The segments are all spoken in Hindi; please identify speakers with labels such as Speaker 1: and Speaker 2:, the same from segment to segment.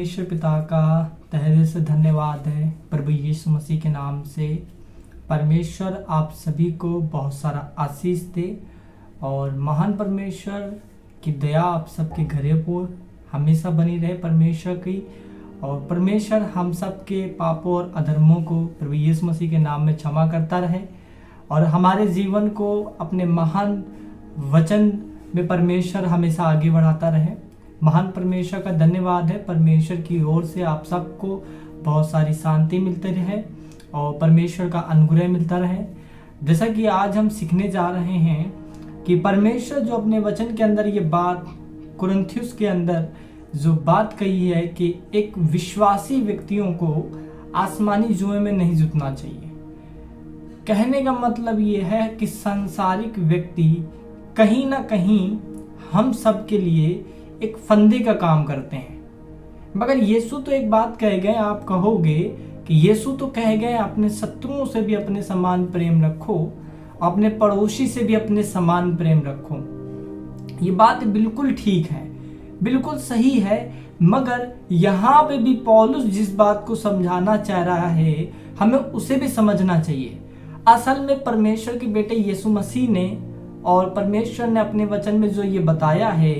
Speaker 1: परमेश्वर पिता का तहे दिल से धन्यवाद है प्रभु यीशु मसीह के नाम से। परमेश्वर आप सभी को बहुत सारा आशीष दे और महान परमेश्वर की दया आप सबके घरों पर हमेशा बनी रहे परमेश्वर की। और परमेश्वर हम सब के पापों और अधर्मों को प्रभु यीशु मसीह के नाम में क्षमा करता रहे और हमारे जीवन को अपने महान वचन में परमेश्वर हमेशा आगे बढ़ाता रहे। महान परमेश्वर का धन्यवाद है। परमेश्वर की ओर से आप सबको बहुत सारी शांति मिलती रहे और परमेश्वर का अनुग्रह मिलता रहे। जैसा कि आज हम सीखने जा रहे हैं कि परमेश्वर जो अपने वचन के अंदर ये बात कुरिन्थियों के अंदर जो बात कही है कि एक विश्वासी व्यक्तियों को आसमानी जुए में नहीं जुटना चाहिए। कहने का मतलब ये है कि सांसारिक व्यक्ति कहीं ना कहीं हम सब के लिए एक फंदे का काम करते हैं। मगर यीशु तो एक बात कह गए, आप कहोगे कि यीशु तो कह गए अपने शत्रुओं से भी अपने समान प्रेम रखो, अपने पड़ोसी से भी अपने समान प्रेम रखो। ये बात बिल्कुल ठीक है, बिल्कुल सही है। मगर यहाँ पे भी पौलुस जिस बात को समझाना चाह रहा है हमें उसे भी समझना चाहिए। असल में परमेश्वर के बेटे यीशु मसीह ने और परमेश्वर ने अपने वचन में जो ये बताया है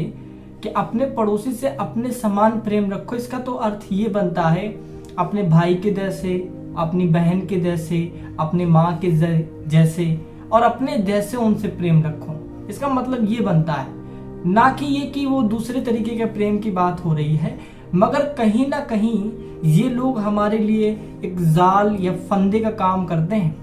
Speaker 1: कि अपने पड़ोसी से अपने समान प्रेम रखो, इसका तो अर्थ ये बनता है अपने भाई के जैसे, अपनी बहन के जैसे, अपने माँ के जैसे और अपने जैसे उनसे प्रेम रखो। इसका मतलब ये बनता है, ना कि ये कि वो दूसरे तरीके के प्रेम की बात हो रही है। मगर कहीं ना कहीं ये लोग हमारे लिए एक जाल या फंदे का काम करते हैं,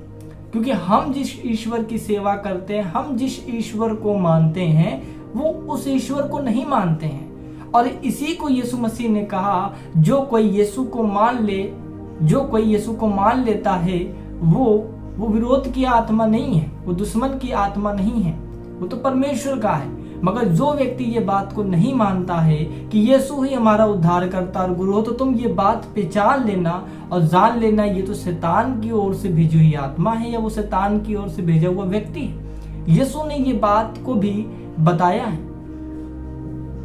Speaker 1: क्योंकि हम जिस ईश्वर की सेवा करते हैं, हम जिस ईश्वर को मानते हैं, वो उस ईश्वर को नहीं मानते हैं। और इसी को यीशु मसीह ने कहा, जो कोई यीशु को मान लेता है वो विरोध की आत्मा नहीं है, वो दुश्मन की आत्मा नहीं है, वो तो परमेश्वर का है। मगर जो व्यक्ति ये बात को नहीं मानता है कि यीशु ही हमारा उद्धार करता और गुरु हो, तो तुम ये बात पहचान लेना और जान लेना, ये तो शैतान की ओर से भेजी हुई आत्मा है या वो शैतान की ओर से भेजा हुआ व्यक्ति है। यीशु ने ये बात को भी बताया है।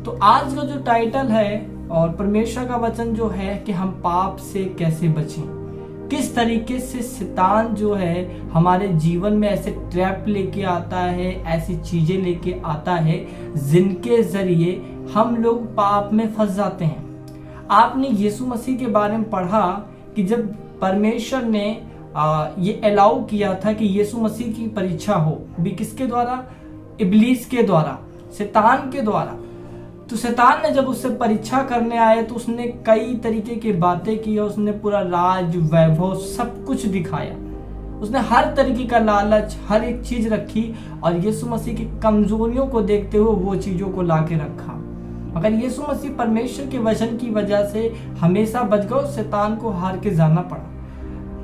Speaker 1: तो आज का जो टाइटल है और परमेश्वर का वचन जो है कि हम पाप से कैसे बचें, किस तरीके से शैतान जो है हमारे जीवन में ऐसे ट्रैप लेके आता है, ऐसी चीजें लेके आता है जिनके जरिए हम लोग पाप में फंस जाते हैं। आपने यीशु मसीह के बारे में पढ़ा कि जब परमेश्वर ने ये अलाउ किया था कि यीशु मसीह की परीक्षा हो, भी किसके द्वारा? इब्लीस के द्वारा, शैतान के द्वारा। तो शैतान ने जब उससे परीक्षा करने आए तो उसने कई तरीके की बातें की और उसने पूरा राज वैभव सब कुछ दिखाया। उसने हर तरीके का लालच, हर एक चीज रखी और यीशु मसीह की कमजोरियों को देखते हुए वो चीजों को लाके रखा। मगर यीशु मसीह परमेश्वर के वचन की वजह से हमेशा बच गए, शैतान को हार के जाना पड़ा।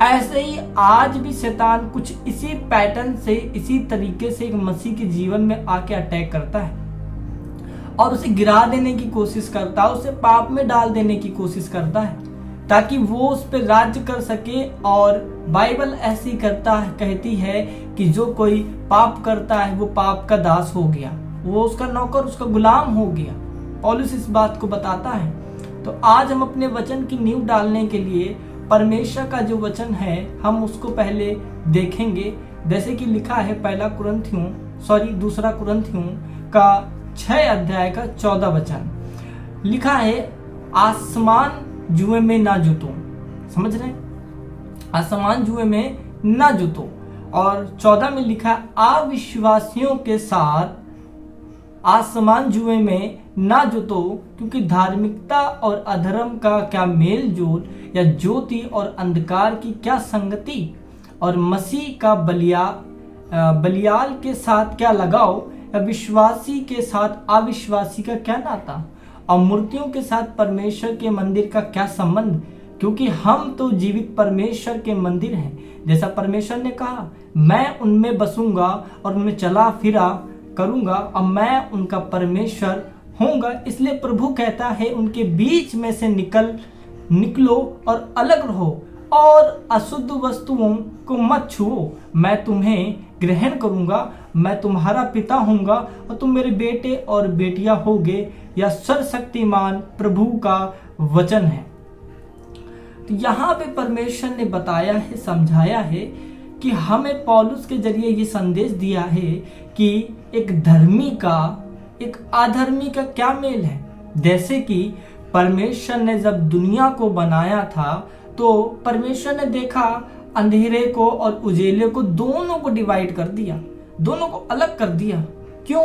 Speaker 1: ऐसे ही आज भी शैतान कुछ इसी पैटर्न से, इसी तरीके से एक मसीह के जीवन में आके अटैक करता है और उसे गिरा देने की कोशिश करता है, उसे पाप में डाल देने की कोशिश करता है ताकि वो उस पर राज्य कर सके। और बाइबल ऐसी कहती है कि जो कोई पाप करता है वो पाप का दास हो गया, वो उसका नौकर, उसका गुलाम हो गया। पौलुस इस बात को बताता है। तो आज हम अपने वचन की नींव डालने के लिए परमेश्वर का जो वचन है हम उसको पहले देखेंगे। जैसे कि लिखा है दूसरा कुरिन्थियों का 6 अध्याय का 14 वचन लिखा है, आसमान जुए में ना जुटो। समझ रहे हैं? आसमान जुए में ना जुटो। और 14 में लिखा है, अविश्वासियों के साथ आसमान जुए में ना जुटो, क्योंकि धार्मिकता और अधर्म का क्या मेल जोल, या ज्योति और अंधकार की क्या संगति, और मसीह का बलियाल के साथ क्या लगाओ, विश्वासी के साथ अविश्वासी का क्या नाता, और मूर्तियों के साथ परमेश्वर के मंदिर का क्या संबंध, क्योंकि हम तो जीवित परमेश्वर के मंदिर हैं। जैसा परमेश्वर ने कहा, मैं उनमें बसूंगा और उनमें चला फिरा करूंगा और मैं उनका परमेश्वर होऊंगा। इसलिए प्रभु कहता है, उनके बीच में से निकलो और अलग रहो और अशुद्ध वस्तुओं को मत छुओ। मैं तुम्हें ग्रहण करूंगा, मैं तुम्हारा पिता होऊंगा और तुम मेरे बेटे और बेटियां होगे। या सर्वशक्तिमान प्रभु का वचन है। तो यहाँ पे परमेश्वर ने बताया है, समझाया है कि हमें पौलुस के जरिए ये संदेश दिया है कि एक धर्मी का एक अधर्मी का क्या मेल है। जैसे कि परमेश्वर ने जब दुनिया को बनाया था तो परमेश्वर ने देखा अंधेरे को और उजेले को, दोनों को डिवाइड कर दिया, दोनों को अलग कर दिया। क्यों?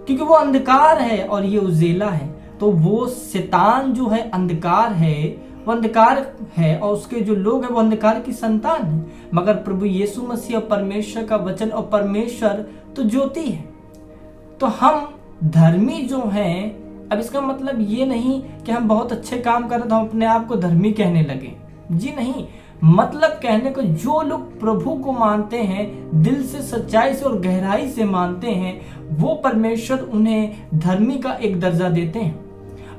Speaker 1: क्योंकि वो अंधकार है और ये उजेला है। तो वो शैतान जो है अंधकार है, वो अंधकार है और उसके जो लोग हैं वो अंधकार की संतान है। मगर प्रभु यीशु मसीह और परमेश्वर का वचन और परमेश्वर तो ज्योति है। तो हम धर्मी जो हैं, अब इसका मतलब ये नहीं कि हम बहुत अच्छे काम कर रहे तो हम अपने आप को धर्मी कहने लगे, जी नहीं। मतलब कहने को जो लोग प्रभु को मानते हैं, दिल से, सच्चाई से और गहराई से मानते हैं, वो परमेश्वर उन्हें धर्मी का एक दर्जा देते हैं।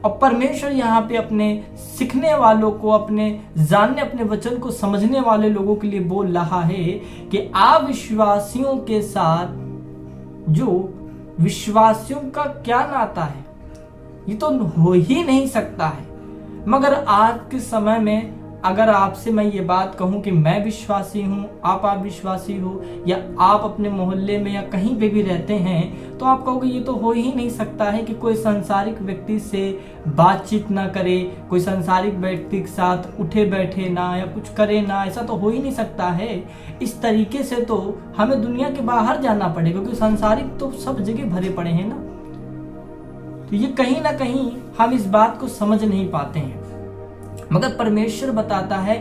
Speaker 1: और परमेश्वर यहाँ पे अपने सीखने वालों को, अपने जानने, अपने वचन को समझने वाले लोगों के लिए बोल रहा है कि अविश्वासियों के साथ जो विश्वासियों का क्या नाता है, ये तो हो ही नहीं सकता है। मगर आज के समय में अगर आपसे मैं ये बात कहूं कि मैं विश्वासी हूं, आप विश्वासी हो, या आप अपने मोहल्ले में या कहीं पे भी रहते हैं, तो आप कहोगे ये तो हो ही नहीं सकता है कि कोई सांसारिक व्यक्ति से बातचीत ना करे, कोई सांसारिक व्यक्ति के साथ उठे बैठे ना या कुछ करे ना, ऐसा तो हो ही नहीं सकता है। इस तरीके से तो हमें दुनिया के बाहर जाना पड़ेगा, क्योंकि सांसारिक तो सब जगह भरे पड़े हैं ना। तो ये कहीं ना कहीं हम इस बात को समझ नहीं पाते हैं। मगर परमेश्वर बताता है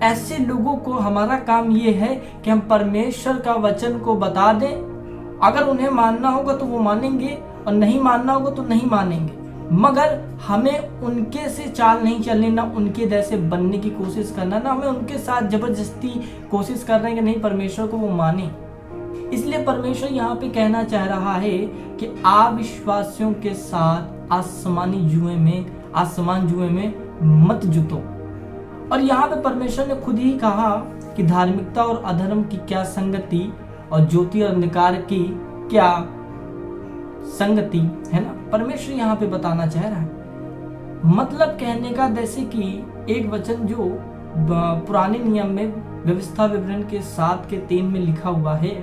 Speaker 1: ऐसे लोगों को हमारा काम ये है कि हम परमेश्वर का वचन को बता दें। अगर उन्हें मानना होगा तो वो मानेंगे और नहीं मानना होगा तो नहीं मानेंगे। मगर हमें उनके से चाल नहीं चलनी, ना उनके जैसे बनने की कोशिश करना, ना हमें उनके साथ जबरदस्ती कोशिश कर रहे हैं कि नहीं परमेश्वर को वो माने। इसलिए परमेश्वर यहाँ पे कहना चाह रहा है कि अविश्वासियों के साथ आसमान जुए में मत जुटो। और यहाँ पे परमेश्वर ने खुद ही कहा कि धार्मिकता और अधर्म की क्या संगति और ज्योति और अंधकार की क्या संगति है ना। परमेश्वर यहाँ पे बताना चाह रहा है। मतलब कहने का जैसे कि एक वचन जो पुराने नियम में व्यवस्था विवरण के 7 के 3 में लिखा हुआ है,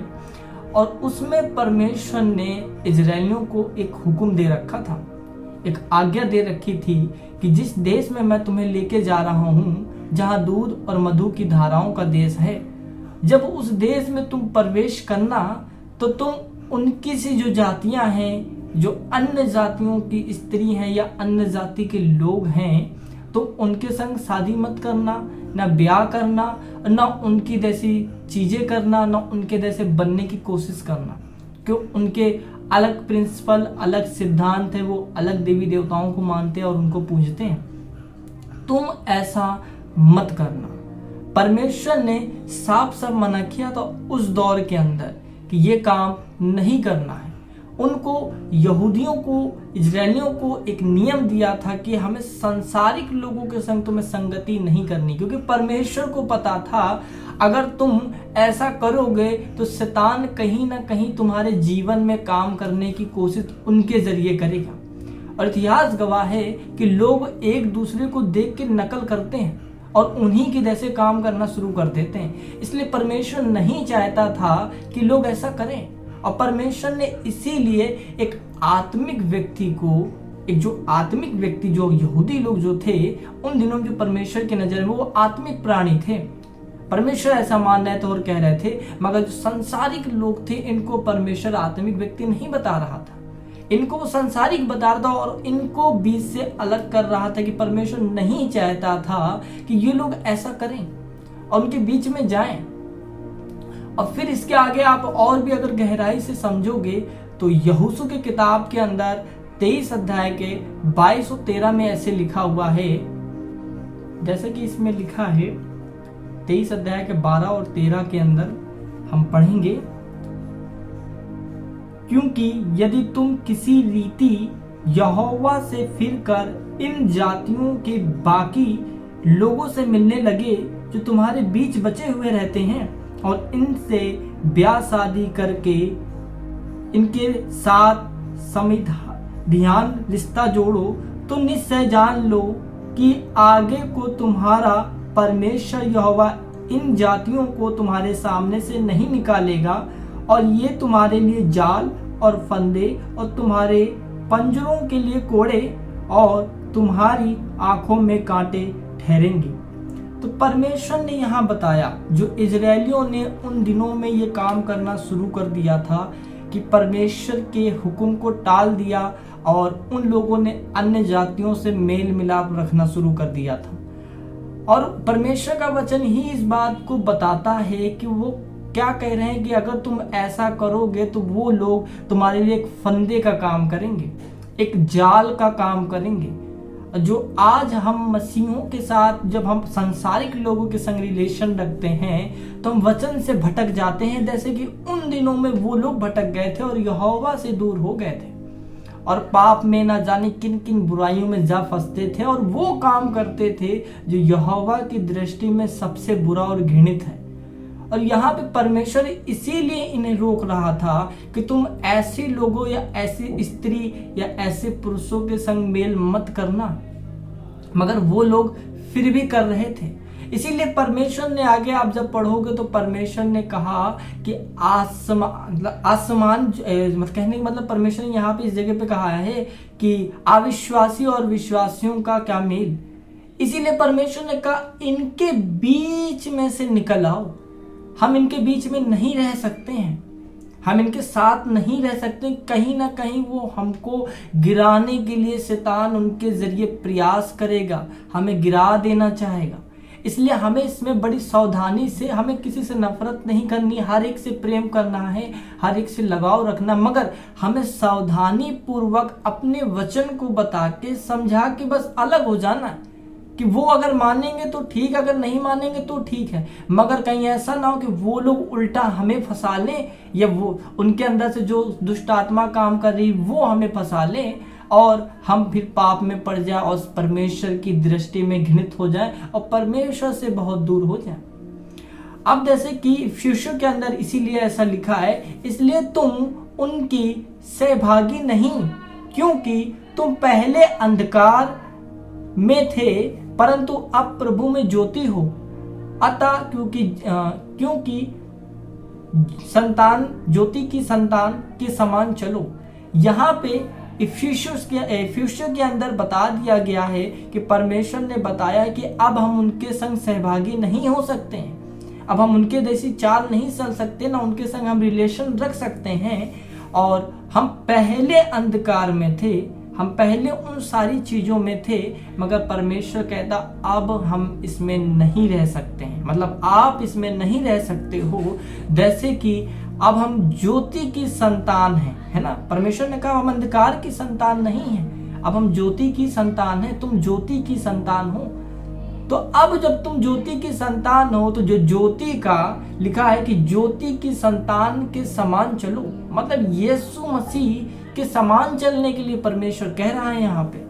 Speaker 1: और उसमें परमेश्वर ने इजरायलियों को एक हुक्म दे रखा था, एक आज्ञा दे रखी थी कि जिस देश में मैं तुम्हें लेके जा रहा हूँ, जहाँ दूध और मधु की धाराओं का देश है, जब उस देश में तुम प्रवेश करना तो तुम उनकी सी जो जातियां हैं, जो अन्य जातियों की स्त्री हैं या अन्य जाति के लोग हैं, तो उनके संग शादी मत करना, ना ब्याह करना, ना उनकी जैसी चीजें करना, ना उनके जैसे बनने की कोशिश करना। क्यों? उनके अलग प्रिंसिपल, अलग सिद्धांत है, वो अलग देवी देवताओं को मानते हैं और उनको पूजते हैं। तुम ऐसा मत करना। परमेश्वर ने साफ साफ मना किया था उस दौर के अंदर कि ये काम नहीं करना है। उनको, यहूदियों को, इजरायलियों को एक नियम दिया था कि हमें सांसारिक लोगों के संग तुम्हें संगति नहीं करनी, क्योंकि परमेश्वर को पता था अगर तुम ऐसा करोगे तो शैतान कहीं ना कहीं तुम्हारे जीवन में काम करने की कोशिश उनके जरिए करेगा। और इतिहास गवाह है कि लोग एक दूसरे को देख के नकल करते हैं और उन्हीं के जैसे काम करना शुरू कर देते हैं। इसलिए परमेश्वर नहीं चाहता था कि लोग ऐसा करें, और परमेश्वर ने इसीलिए एक आत्मिक व्यक्ति को, एक जो आत्मिक व्यक्ति, जो यहूदी लोग जो थे उन दिनों जो परमेश्वर की नजर में वो आत्मिक प्राणी थे, परमेश्वर ऐसा मान रहे थे और कह रहे थे, मगर जो संसारिक लोग थे इनको परमेश्वर आत्मिक व्यक्ति नहीं बता रहा था, इनको वो संसारिक बता रहा था और इनको बीच से अलग कर रहा था कि परमेश्वर नहीं चाहता था कि ये लोग ऐसा करें और उनके बीच में जाएं। और फिर इसके आगे आप और भी अगर गहराई से समझोगे तो यहोशू की किताब के अंदर 23 अध्याय के 22 और 13 में ऐसे लिखा हुआ है, जैसे कि इसमें लिखा है 23 अध्याय के 12 और 13 के अंदर हम पढ़ेंगे, क्योंकि यदि तुम किसी रीति यहोवा से फिरकर इन जातियों के बाकी लोगों से मिलने लगे जो तुम्हारे बीच बचे हुए रहते हैं और इनसे ब्याह शादी करके इनके साथ संविधान रिश्ता जोड़ो, तो निश्चय जान लो कि आगे को तुम्हारा परमेश्वर यहोवा इन जातियों को तुम्हारे सामने से नहीं निकालेगा, और ये तुम्हारे लिए जाल और फंदे और तुम्हारे पंजरों के लिए कोड़े और तुम्हारी आंखों में कांटे ठहरेंगे। तो परमेश्वर ने यहाँ बताया, जो इजरायलियों ने उन दिनों में ये काम करना शुरू कर दिया था कि परमेश्वर के हुक्म को टाल दिया और उन लोगों ने अन्य जातियों से मेल मिलाप रखना शुरू कर दिया था। और परमेश्वर का वचन ही इस बात को बताता है कि वो क्या कह रहे हैं कि अगर तुम ऐसा करोगे तो वो लोग तुम्हारे लिए एक फंदे का काम करेंगे, एक जाल का काम करेंगे। जो आज हम मसीहों के साथ जब हम सांसारिक लोगों के संग रिलेशन रखते हैं तो हम वचन से भटक जाते हैं, जैसे कि उन दिनों में वो लोग भटक गए थे और यहोवा से दूर हो गए थे और पाप में ना जाने किन किन बुराइयों में जा फंसते थे और वो काम करते थे जो यहोवा की दृष्टि में सबसे बुरा और घृणित है। और यहाँ पे परमेश्वर इसीलिए इन्हें रोक रहा था कि तुम ऐसे लोगों या ऐसी स्त्री या ऐसे पुरुषों के संग मेल मत करना, मगर वो लोग फिर भी कर रहे थे। इसीलिए परमेश्वर ने आगे आप जब पढ़ोगे तो परमेश्वर ने कहा कि आसमान कहने का मतलब परमेश्वर ने यहाँ पे इस जगह पे कहा है कि अविश्वासी और विश्वासियों का क्या मेल। इसीलिए परमेश्वर ने कहा इनके बीच में से निकल आओ। हम इनके बीच में नहीं रह सकते हैं, हम इनके साथ नहीं रह सकते। कहीं ना कहीं वो हमको गिराने के लिए शैतान उनके जरिए प्रयास करेगा, हमें गिरा देना चाहेगा। इसलिए हमें इसमें बड़ी सावधानी से, हमें किसी से नफरत नहीं करनी, हर एक से प्रेम करना है, हर एक से लगाव रखना, मगर हमें सावधानी पूर्वक अपने वचन को बता के समझा के बस अलग हो जाना है कि वो अगर मानेंगे तो ठीक, अगर नहीं मानेंगे तो ठीक है, मगर कहीं ऐसा ना हो कि वो लोग उल्टा हमें फंसा लें या वो उनके अंदर से जो दुष्ट आत्मा काम कर रही वो हमें फंसा लें और हम फिर पाप में पड़ जाए और परमेश्वर की दृष्टि में घृणित हो जाए और परमेश्वर से बहुत दूर हो जाए। अब जैसे कि इफिसियों के अंदर इसीलिए ऐसा लिखा है, इसलिए तुम उनकी सहभागी नहीं, क्योंकि तुम पहले अंधकार में थे परंतु अब प्रभु में ज्योति हो। अतः क्योंकि संतान ज्योति की संतान के समान चलो। यहाँ पे इफिसियों के अंदर बता दिया गया है कि परमेश्वर ने बताया कि अब हम उनके संग सहभागी नहीं हो सकते हैं, अब हम उनके जैसी चाल नहीं चल सकते, ना उनके संग हम रिलेशन रख सकते हैं। और हम पहले अंधकार में थे, हम पहले उन सारी चीजों में थे, मगर परमेश्वर कहता अब हम इसमें नहीं रह सकते हैं, मतलब आप इसमें नहीं रह सकते हो। जैसे कि अब हम ज्योति की संतान हैं, है ना। परमेश्वर ने कहा हम अंधकार की संतान नहीं हैं, अब हम ज्योति की संतान हैं, तुम ज्योति की संतान हो। तो अब जब तुम ज्योति की संतान हो तो जो ज्योति का लिखा है कि ज्योति की संतान के समान चलो, मतलब यीशु मसीह के समान चलने के लिए परमेश्वर कह रहा है यहाँ पे।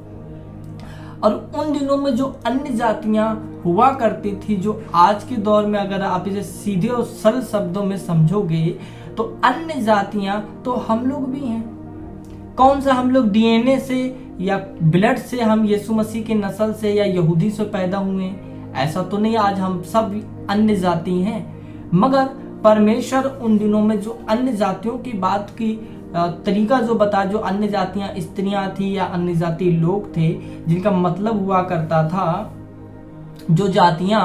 Speaker 1: और उन दिनों में जो अन्य जातियां हुआ करती थी, जो आज के दौर में अगर आप इसे सीधे और सरल शब्दों में समझोगे तो अन्य जातियां तो हम लोग भी हैं। कौन सा हम लोग डीएनए से या ब्लड से हम यीशु मसीह की नस्ल से या यहूदी से पैदा हुए, ऐसा तो नहीं। आज हम सब अन्य जाति हैं, मगर परमेश्वर उन दिनों में जो अन्य जातियों की बात की तरीका जो बता, जो अन्य जातियां स्त्रियां थी या अन्य जाति लोग थे, जिनका मतलब हुआ करता था जो जातियां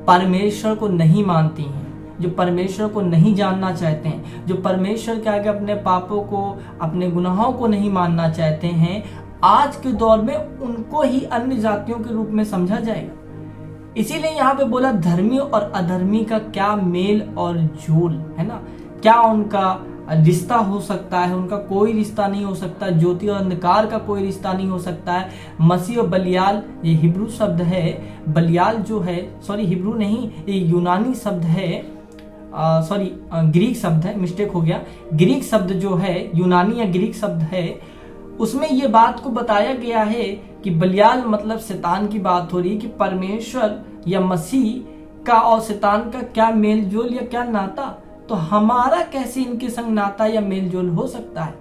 Speaker 1: परमेश्वर को नहीं मानती हैं, जो परमेश्वर को नहीं जानना चाहते हैं, जो परमेश्वर के आगे अपने पापों को, अपने गुनाहों को नहीं मानना चाहते हैं, आज के दौर में उनको ही अन्य जातियों के रूप में समझा जाएगा। इसीलिए यहाँ पे बोला धर्मी और अधर्मी का क्या मेल और जोल, है ना। क्या उनका रिश्ता हो सकता है? उनका कोई रिश्ता नहीं हो सकता। ज्योति और अंधकार का कोई रिश्ता नहीं हो सकता है। मसीह और बलियाल, ये हिब्रू शब्द है, बलियाल जो है, सॉरी हिब्रू नहीं, ये यूनानी शब्द है, ग्रीक शब्द है, मिस्टेक हो गया। ग्रीक शब्द जो है, यूनानी या ग्रीक शब्द है, उसमें ये बात को बताया गया है कि बलियाल मतलब शैतान की बात हो रही है कि परमेश्वर या मसीह का और शैतान का क्या मेल जोल या क्या नाता, तो हमारा कैसे इनके संग नाता या मेल जोल हो सकता है।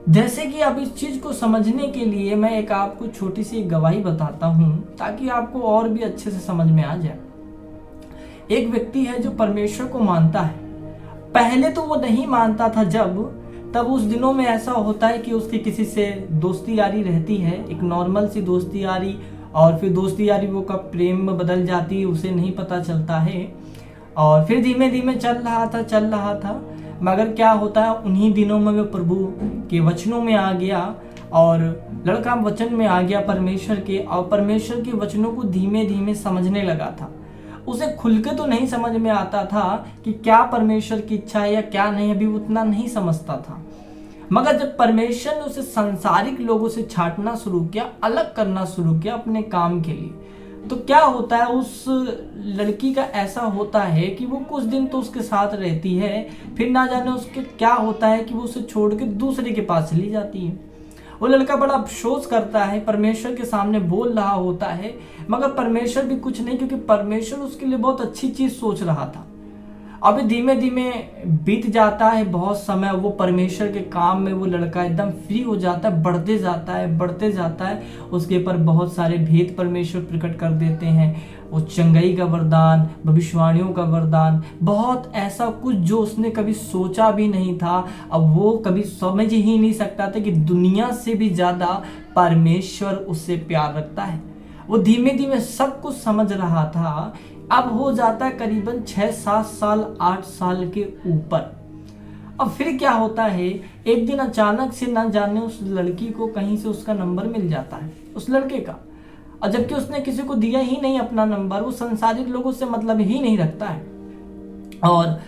Speaker 1: जैसे कि अब इस चीज को समझने के लिए मैं एक आपको छोटी सी गवाही बताता हूं ताकि आपको और भी अच्छे से समझ में आ जाए। एक व्यक्ति है जो परमेश्वर को मानता है। पहले तो वो नहीं मानता था, तब उस दिनों में ऐसा होता है कि उसकी किसी से दोस्ती यारी रहती है, एक नॉर्मल सी दोस्ती यारी, और फिर दोस्ती यारी वो कब प्रेम में बदल जाती है उसे नहीं पता चलता है। और फिर धीमे धीमे चल रहा था मगर क्या होता है, उन्हीं दिनों में वो प्रभु के वचनों में आ गया और लड़का वचन में आ गया परमेश्वर के, और परमेश्वर के वचनों को धीमे धीमे समझने लगा था। उसे खुल के तो नहीं समझ में आता था कि क्या परमेश्वर की इच्छा है या क्या नहीं, अभी उतना नहीं समझता था। मगर जब परमेश्वर ने उसे सांसारिक लोगों से छांटना शुरू किया, अलग करना शुरू किया अपने काम के लिए, तो क्या होता है, उस लड़की का ऐसा होता है कि वो कुछ दिन तो उसके साथ रहती है, फिर ना जाने उसके क्या होता है कि वो उसे छोड़ के दूसरे के पास चली जाती है। वो लड़का बड़ा अफसोस करता है, परमेश्वर के सामने बोल रहा होता है, मगर परमेश्वर भी कुछ नहीं, क्योंकि परमेश्वर उसके लिए बहुत अच्छी चीज सोच रहा था। अभी धीमे धीमे बीत जाता है बहुत समय, वो परमेश्वर के काम में वो लड़का एकदम फ्री हो जाता है, बढ़ते जाता है। उसके ऊपर बहुत सारे भेद परमेश्वर प्रकट कर देते हैं। वो चंगाई का वरदान, भविष्यवाणियों का वरदान, बहुत ऐसा कुछ जो उसने कभी सोचा भी नहीं था। अब वो कभी समझ ही नहीं सकता था कि दुनिया से भी ज्यादा परमेश्वर उससे प्यार रखता है। वो धीमे धीमे सब कुछ समझ रहा था। अब हो जाता है करीबन 6-7 साल 8 साल के ऊपर। अब फिर क्या होता है, एक दिन अचानक से ना जाने उस लड़की को कहीं से उसका नंबर मिल जाता है, उस लड़के का, और जबकि उसने किसी को दिया ही नहीं अपना नंबर। वो संसारिक लोगों से मतलब ही नहीं रखता है, और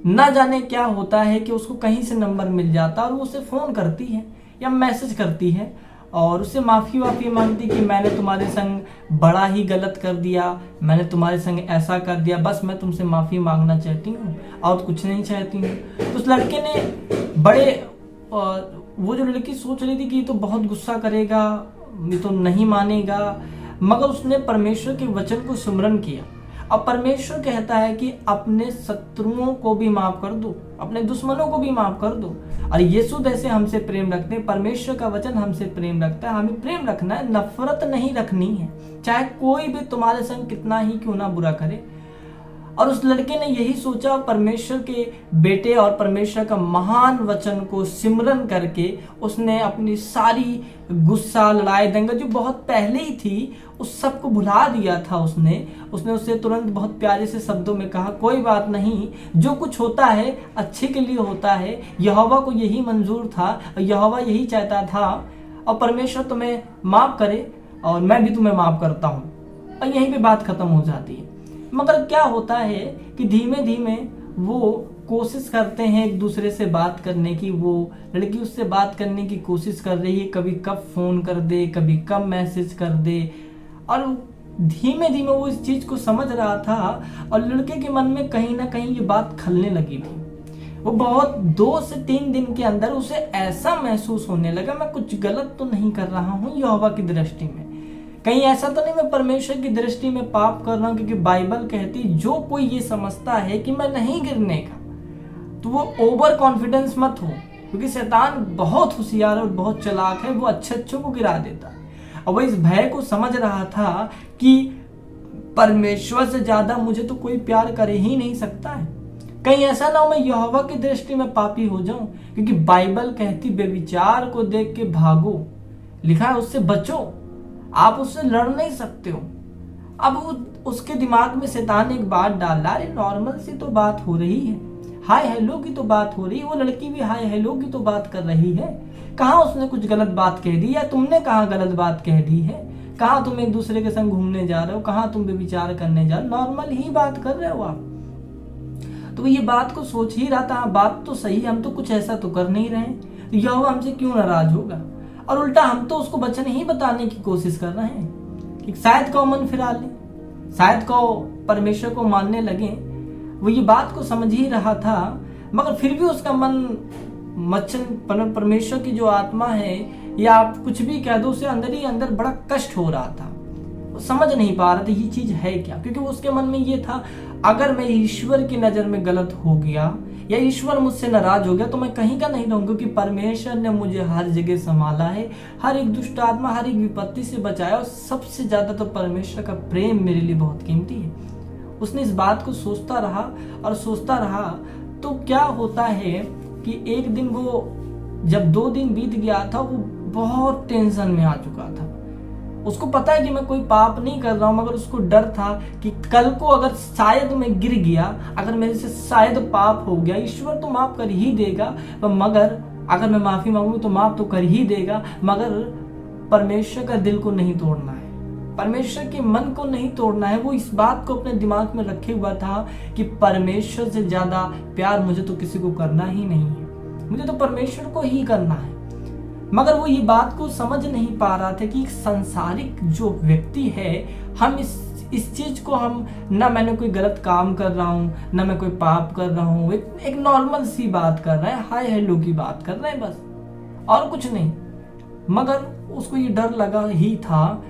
Speaker 1: ना जाने क्या होता है कि उसको कहीं से नंबर मिल जाता है और वो उसे फोन करती है या मैसेज करती है और उससे माफी मांगती कि मैंने तुम्हारे संग बड़ा ही गलत कर दिया, मैंने तुम्हारे संग ऐसा कर दिया, बस मैं तुमसे माफी मांगना चाहती हूँ और कुछ नहीं चाहती हूँ। तो उस लड़के ने वो जो लड़की सोच रही थी कि ये तो बहुत गुस्सा करेगा, ये तो नहीं मानेगा, मगर उसने परमेश्वर के वचन को सुमरन किया। अब परमेश्वर कहता है कि अपने शत्रुओं को भी माफ कर दो, अपने दुश्मनों को भी माफ कर दो। और यीशु जैसे हमसे प्रेम रखते हैं, परमेश्वर का वचन हमसे प्रेम रखता है। हमें प्रेम रखना है, नफरत नहीं रखनी है, चाहे कोई भी तुम्हारे संग कितना ही क्यों ना बुरा करे। और उस लड़के ने यही सोचा, परमेश्वर के बेटे और परमेश्वर का महान वचन को सिमरन करके उसने अपनी सारी गुस्सा, लड़ाई दंगल जो बहुत पहले ही थी, उस सब को भुला दिया था। उसने उससे तुरंत बहुत प्यारे से शब्दों में कहा, कोई बात नहीं, जो कुछ होता है अच्छे के लिए होता है, यहोवा को यही मंजूर था, यहोवा यही चाहता था, और परमेश्वर तुम्हें माफ करे और मैं भी तुम्हें माफ करता हूँ। और यहीं पे बात खत्म हो जाती है। मगर क्या होता है कि धीमे धीमे वो कोशिश करते हैं एक दूसरे से बात करने की। वो लड़की उससे बात करने की कोशिश कर रही है, कभी कब फोन कर दे, कभी कब मैसेज कर दे, और धीमे धीमे वो इस चीज को समझ रहा था। और लड़के के मन में कहीं ना कहीं ये बात खलने लगी थी। वो बहुत 2 से 3 दिन के अंदर उसे ऐसा महसूस होने लगा, मैं कुछ गलत तो नहीं कर रहा हूँ यहोवा की दृष्टि में, कहीं ऐसा तो नहीं मैं परमेश्वर की दृष्टि में पाप कर रहा हूं। क्योंकि बाइबल कहती, जो कोई ये समझता है कि मैं नहीं गिरने का, तो वो ओवर कॉन्फिडेंस मत हो, क्योंकि शैतान बहुत होशियार और बहुत चालाक है, वो अच्छे को गिरा देता है। और वो इस भय को समझ रहा था कि परमेश्वर से ज्यादा मुझे तो कोई प्यार कर ही नहीं सकता है, कहीं ऐसा ना हो मैं यहोवा की दृष्टि में पापी हो जाऊं। क्योंकि बाइबल कहती, बेविचार को देख के भागो, लिखा है उससे बचो, आप उससे लड़ नहीं सकते हो। अब उसके दिमाग में शैतान एक बात डाला, अरे नॉर्मल सी तो बात हो रही है, हाय हेलो की तो बात हो रही है, वो लड़की भी हाय हेलो की तो बात कर रही है, कहाँ उसने कुछ गलत बात कह दी, या तुमने कहाँ गलत बात कह दी है, कहाँ तुम एक दूसरे के संग घूमने जा रहे हो, कहाँ तुम बेविचार करने जा रहे हो, नॉर्मल ही बात कर रहे हो आप। तो ये बात को सोच ही रहा था, बात तो सही, हम तो कुछ ऐसा तो कर नहीं रहे, तो यहोवा हमसे क्यों नाराज होगा। और उल्टा हम तो उसको वचन ही बताने की कोशिश कर रहे हैं कि शायद को मन फिरा ले, शायद को परमेश्वर को मानने लगे। वो ये बात को समझ ही रहा था, मगर फिर भी उसका मन परमेश्वर की जो आत्मा है, या आप कुछ भी कह दो, उसे अंदर ही अंदर बड़ा कष्ट हो रहा था। वो समझ नहीं पा रहा था ये चीज है क्या, क्योंकि उसके मन में ये था, अगर मैं ईश्वर की नजर में गलत हो गया, या ईश्वर मुझसे नाराज हो गया तो मैं कहीं का नहीं रहूंगा, क्योंकि परमेश्वर ने मुझे हर जगह संभाला है, हर एक दुष्ट आत्मा, हर एक विपत्ति से बचाया। और सबसे ज्यादा तो परमेश्वर का प्रेम मेरे लिए बहुत कीमती है। उसने इस बात को सोचता रहा और सोचता रहा। तो क्या होता है कि एक दिन वो, जब 2 दिन बीत गया था, वो बहुत टेंशन में आ चुका था। उसको पता है कि मैं कोई पाप नहीं कर रहा हूं, मगर उसको डर था कि कल को अगर शायद मैं गिर गया, अगर मेरे से शायद पाप हो गया, ईश्वर तो माफ कर ही देगा, मगर अगर मैं माफी मांगू तो माफ तो कर ही देगा, मगर परमेश्वर का दिल को नहीं तोड़ना है, परमेश्वर के मन को नहीं तोड़ना है। वो इस बात को अपने दिमाग में रखे हुआ था कि परमेश्वर से ज्यादा प्यार मुझे तो किसी को करना ही नहीं है, मुझे तो परमेश्वर को ही करना है। मगर वो ये बात को समझ नहीं पा रहा था कि एक संसारिक जो व्यक्ति है, हम इस चीज को हम ना, मैंने कोई गलत काम कर रहा हूँ, ना मैं कोई पाप कर रहा हूँ, एक नॉर्मल सी बात कर रहे हैं, हाय हेलो की बात कर रहे हैं बस, और कुछ नहीं। मगर उसको ये डर लगा ही था,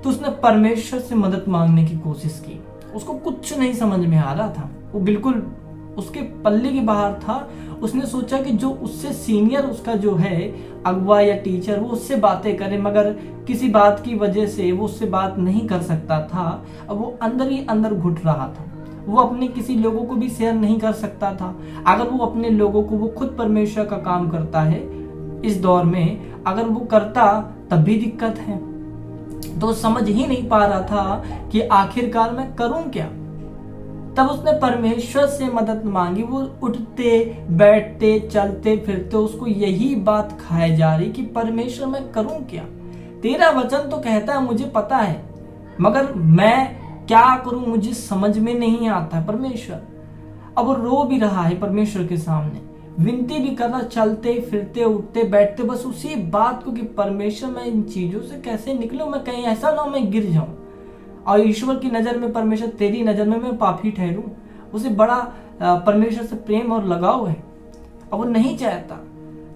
Speaker 1: तो उसने परमेश्वर से मदद मांगने की कोशिश की। उसको कुछ नहीं समझ में आ रहा था, वो बिल्कुल उसके पल्ले के बाहर था। उसने सोचा कि जो उससे सीनियर उसका जो है अगुआ या टीचर, वो उससे बातें करे, मगर किसी बात की वजह से वो उससे बात नहीं कर सकता था। अब वो अंदर ही अंदर घुट रहा था, वो अपने किसी लोगों को भी शेयर नहीं कर सकता था। अगर वो अपने लोगों को, वो खुद परमेश्वर का काम करता है इस दौर में, अगर वो करता तब भी दिक्कत है। तो समझ ही नहीं पा रहा था कि आखिरकार मैं करूं क्या। तब उसने परमेश्वर से मदद मांगी। वो उठते बैठते चलते फिरते उसको यही बात खाए जा रही कि परमेश्वर मैं करूं क्या, तेरा वचन तो कहता है, मुझे पता है, मगर मैं क्या करूं मुझे समझ में नहीं आता है परमेश्वर। अब वो रो भी रहा है परमेश्वर के सामने, विनती भी कर रहा, चलते फिरते उठते बैठते बस उसी बात को कि परमेश्वर मैं इन चीजों से कैसे निकलूं, मैं कहीं ऐसा ना मैं गिर जाऊं और ईश्वर की नजर में, परमेश्वर तेरी नजर में मैं पापी ठहरूं। उसे बड़ा परमेश्वर से प्रेम और लगाव है, अब वो नहीं चाहता।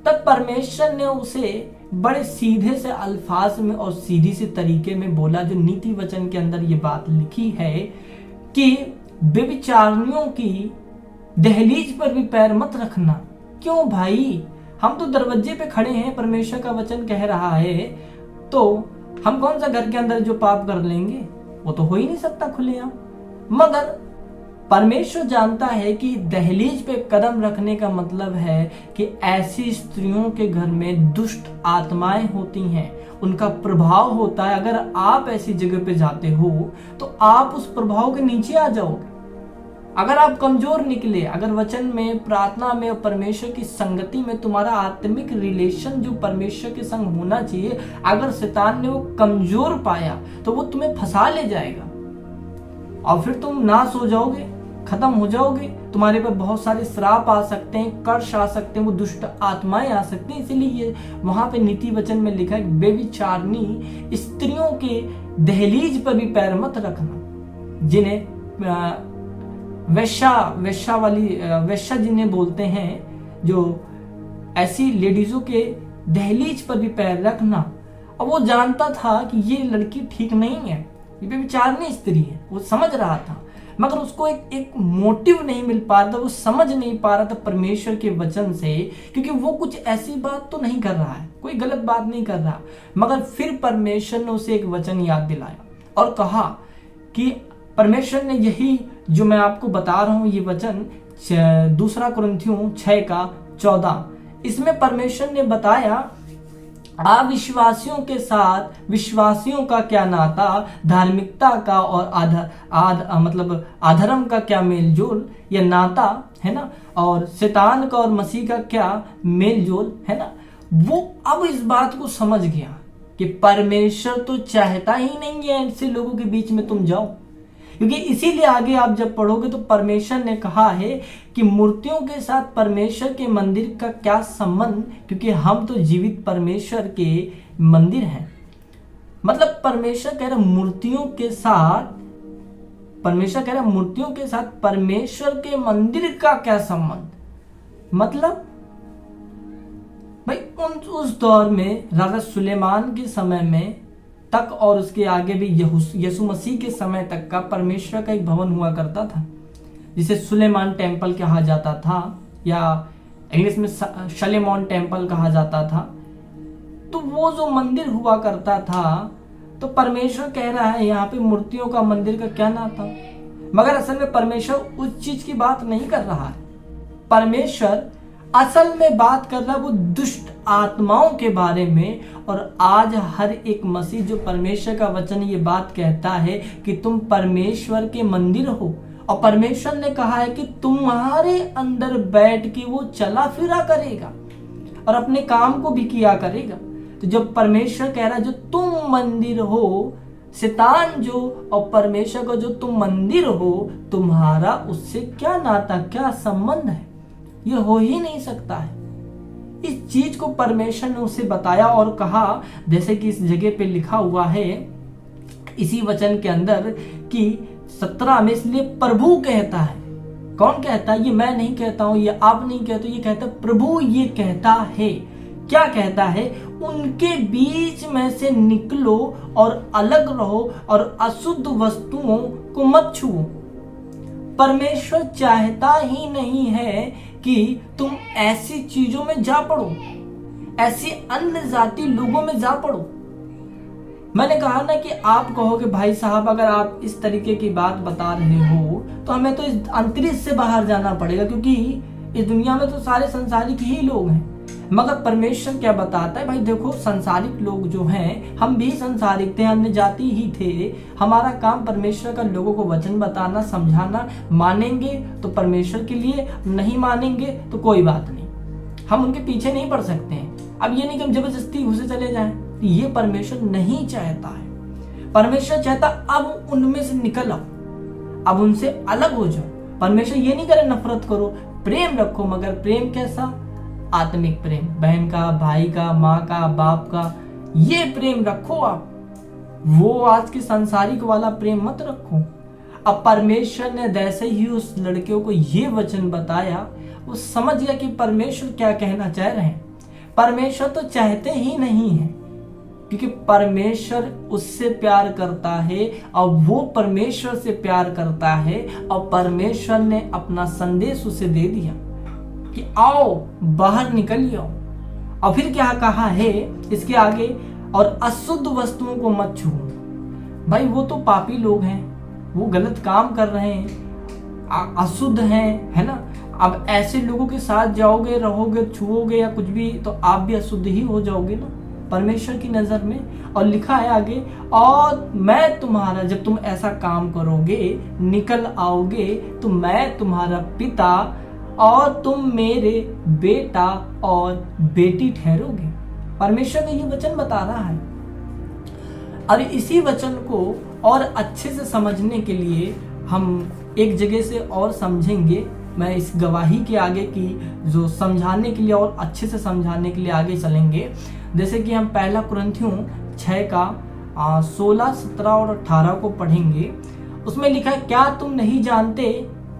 Speaker 1: तब परमेश्वर ने उसे बड़े सीधे से अल्फाज में और सीधी से तरीके में बोला, जो नीति वचन के अंदर ये बात लिखी है कि व्यभिचारिणियों की दहलीज पर भी पैर मत रखना। क्यों भाई, हम तो दरवाजे पे खड़े हैं, परमेश्वर का वचन कह रहा है, तो हम कौन सा घर के अंदर जो पाप कर लेंगे, वो तो हो ही नहीं सकता खुलेआम। मगर परमेश्वर जानता है कि दहलीज पे कदम रखने का मतलब है कि ऐसी स्त्रियों के घर में दुष्ट आत्माएं होती हैं, उनका प्रभाव होता है। अगर आप ऐसी जगह पे जाते हो तो आप उस प्रभाव के नीचे आ जाओगे। अगर आप कमजोर निकले, अगर वचन में, प्रार्थना में और परमेश्वर की संगति में तुम्हारा आत्मिक रिलेशन जो परमेश्वर के संग होना चाहिए, अगर शैतान ने वो कमजोर पाया तो वो तुम्हें फंसा ले जाएगा और फिर तुम नाश हो जाओगे, खत्म हो जाओगे। तुम्हारे पर बहुत सारे श्राप आ सकते हैं, कर्ष आ सकते हैं, वो दुष्ट आत्माएं आ सकती हैं। इसीलिए ये वहां पे नीति वचन में लिखा है, बेविचारनी स्त्रियों के दहलीज पर भी पैर मत रखना, जिन्हें वेश्या जिन्हें बोलते हैं, जो ऐसी लेडीजों के दहलीज पर भी पैर रखना। और वो जानता था कि ये लड़की ठीक नहीं है, ये बेविचारनी स्त्री है, वो समझ रहा था, मगर उसको एक मोटिव नहीं मिल पा रहा था, वो समझ नहीं पा रहा था परमेश्वर के वचन से, क्योंकि वो कुछ ऐसी बात तो नहीं कर रहा है, कोई गलत बात नहीं कर रहा। मगर फिर परमेश्वर ने उसे एक वचन याद दिलाया और कहा कि परमेश्वर ने यही जो मैं आपको बता रहा हूं, ये वचन 2 कुरिन्थियों 6:14, इसमें परमेश्वर ने बताया, अविश्वासियों के साथ विश्वासियों का क्या नाता, धार्मिकता का और अधर्म का क्या मेलजोल या नाता है ना, और शैतान का और मसीह का क्या मेलजोल है ना। वो अब इस बात को समझ गया कि परमेश्वर तो चाहता ही नहीं है ऐसे लोगों के बीच में तुम जाओ, क्योंकि इसीलिए आगे आप जब पढ़ोगे तो परमेश्वर ने कहा है कि मूर्तियों के साथ परमेश्वर के मंदिर का क्या संबंध, क्योंकि हम तो जीवित परमेश्वर के मंदिर हैं। मतलब परमेश्वर कह रहा मूर्तियों के साथ, परमेश्वर कह रहा मूर्तियों के साथ परमेश्वर के मंदिर का क्या संबंध। मतलब भाई उस दौर में राजा सुलेमान के समय में तक और उसके आगे भी यीशु मसीह के समय तक का परमेश्वर का एक भवन हुआ करता था, जिसे सुलेमान टेम्पल कहा जाता था। या इंग्लिश में शलेमोन टेम्पल कहा जाता था। तो वो जो मंदिर हुआ करता था, तो परमेश्वर कह रहा है यहाँ पे मूर्तियों का मंदिर का क्या नाता। मगर असल में परमेश्वर उस चीज की बात नहीं कर रहा है। परमेश्वर असल में बात कर रहा है वो दुष्ट आत्माओं के बारे में। और आज हर एक मसीह जो परमेश्वर का वचन ये बात कहता है कि तुम परमेश्वर के मंदिर हो, और परमेश्वर ने कहा है कि तुम्हारे अंदर बैठ के वो चला फिरा करेगा और अपने काम को भी किया करेगा। तो जब परमेश्वर कह रहा है जो तुम मंदिर हो, शैतान जो और परमेश्वर का जो तुम मंदिर हो, तुम्हारा उससे क्या नाता, क्या संबंध है? ये हो ही नहीं सकता है। इस चीज को परमेश्वर ने उसे बताया और कहा, जैसे कि इस जगह पे लिखा हुआ है इसी वचन के अंदर कि 17 में, इसलिए प्रभु कहता है। कौन कहता है? ये मैं नहीं कहता हूं, ये आप नहीं कहते, ये कहता प्रभु, ये कहता है। क्या कहता है? उनके बीच में से निकलो और अलग रहो और अशुद्ध वस्तुओं को मत छुओ। परमेश्वर चाहता ही नहीं है कि तुम ऐसी चीजों में जा पड़ो, ऐसी अन्य जाति लोगों में जा पड़ो। मैंने कहा ना कि आप कहोगे भाई साहब अगर आप इस तरीके की बात बता रहे हो तो हमें तो इस अंतरिक्ष से बाहर जाना पड़ेगा, क्योंकि इस दुनिया में तो सारे संसारिक ही लोग हैं। मगर परमेश्वर क्या बताता है? भाई देखो, संसारिक लोग जो हैं, हम भी संसारिक थे, अन्य जाति ही थे। हमारा काम परमेश्वर का लोगों को वचन बताना, समझाना। मानेंगे तो परमेश्वर के लिए, नहीं मानेंगे तो कोई बात नहीं, हम उनके पीछे नहीं पड़ सकते हैं। अब ये नहीं कि हम जबरदस्ती घुसे चले जाएं, ये परमेश्वर नहीं चाहता है। परमेश्वर चाहता अब उनमें से निकल आओ, अब उनसे अलग हो जाओ। परमेश्वर ये नहीं करे नफरत करो, प्रेम रखो। मगर प्रेम कैसा? आत्मिक प्रेम, बहन का, भाई का, माँ का, बाप का, ये प्रेम रखो आप। वो आज के सांसारिक वाला प्रेम मत रखो। अब परमेश्वर ने जैसे ही उस लड़के को ये वचन बताया, वो समझ गया कि परमेश्वर क्या कहना चाह रहे हैं। परमेश्वर तो चाहते ही नहीं है, क्योंकि परमेश्वर उससे प्यार करता है और वो परमेश्वर से प्यार करता है। और परमेश्वर ने अपना संदेश उसे दे दिया कि आओ, बाहर निकलिए। और फिर क्या कहा है इसके आगे? और अशुद्ध वस्तुओं को मत छुओ। भाई वो तो पापी लोग हैं, वो गलत काम कर रहे हैं, अशुद्ध हैं, है ना। अब ऐसे लोगों के साथ जाओगे, रहोगे, छुओगे या कुछ भी, तो आप भी अशुद्ध ही हो जाओगे ना परमेश्वर की नजर में। और लिखा है आगे, और मैं तुम्हारा, जब तुम ऐसा काम करोगे, निकल आओगे, तो मैं तुम्हारा पिता और तुम मेरे बेटा और बेटी ठहरोगे। परमेश्वर ने ये वचन बता रहा है। और इसी वचन को और अच्छे से समझने के लिए हम एक जगह से और समझेंगे। मैं इस गवाही के आगे की जो समझाने के लिए और अच्छे से समझाने के लिए आगे चलेंगे। जैसे कि हम 1 कुरिन्थियों 6 का 16, 17 और 18 को पढ़ेंगे। उसमें लिखा है, क्या तुम नहीं जानते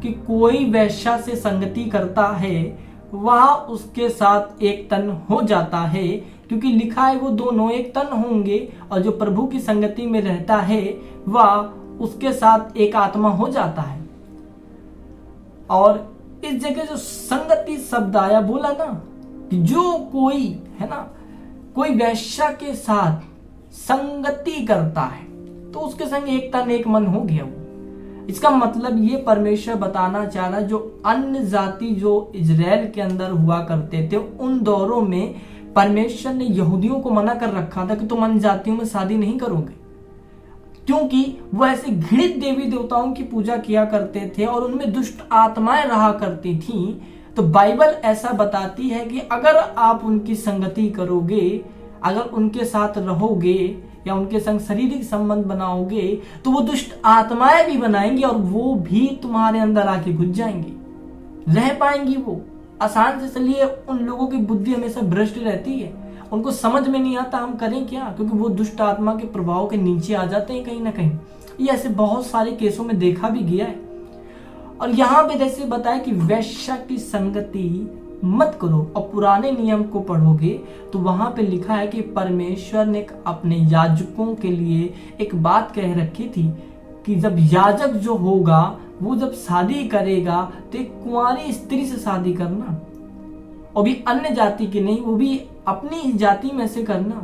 Speaker 1: कि कोई वेश्या से संगति करता है वह उसके साथ एक तन हो जाता है, क्योंकि लिखा है वो दोनों एक तन होंगे। और जो प्रभु की संगति में रहता है वह उसके साथ एक आत्मा हो जाता है। और इस जगह जो संगति शब्द आया, बोला ना कि जो कोई, है ना, कोई वेश्या के साथ संगति करता है तो उसके संग एक तन एक मन हो गया वो। इसका मतलब ये परमेश्वर बताना चाह रहा है, जो अन्य जाति जो इजराइल के अंदर हुआ करते थे, उन दौरों में परमेश्वर ने यहूदियों को मना कर रखा था कि तुम अन्य जातियों में शादी नहीं करोगे, क्योंकि वो ऐसे घृणित देवी देवताओं की पूजा किया करते थे और उनमें दुष्ट आत्माएं रहा करती थीं। तो बाइबल ऐसा बताती है कि अगर आप उनकी संगति करोगे, अगर उनके साथ रहोगे या उनके संग शारीरिक संबंध बनाओगे, तो वो दुष्ट आत्माएं भी बनाएंगी और वो भी तुम्हारे अंदर आके घुस जाएंगी, रह पाएंगी वो आसान से। चलिए, उन लोगों की बुद्धि हमेशा भ्रष्ट रहती है, उनको समझ में नहीं आता हम करें क्या, क्योंकि वो दुष्ट आत्मा के प्रभाव के नीचे आ जाते हैं कहीं ना कहीं। ये ऐसे बहुत सारे केसों में देखा भी गया है। और यहाँ पे जैसे बताया कि वेश्या की संगति मत करो, और पुराने नियम को पढ़ोगे तो वहां पे लिखा है कि परमेश्वर ने अपने याजकों के लिए एक बात कह रखी थी कि जब याजक जो होगा वो जब शादी करेगा तो एक कुंवारी स्त्री से शादी करना, और भी अन्य जाति की नहीं, वो भी अपनी ही जाति में से करना,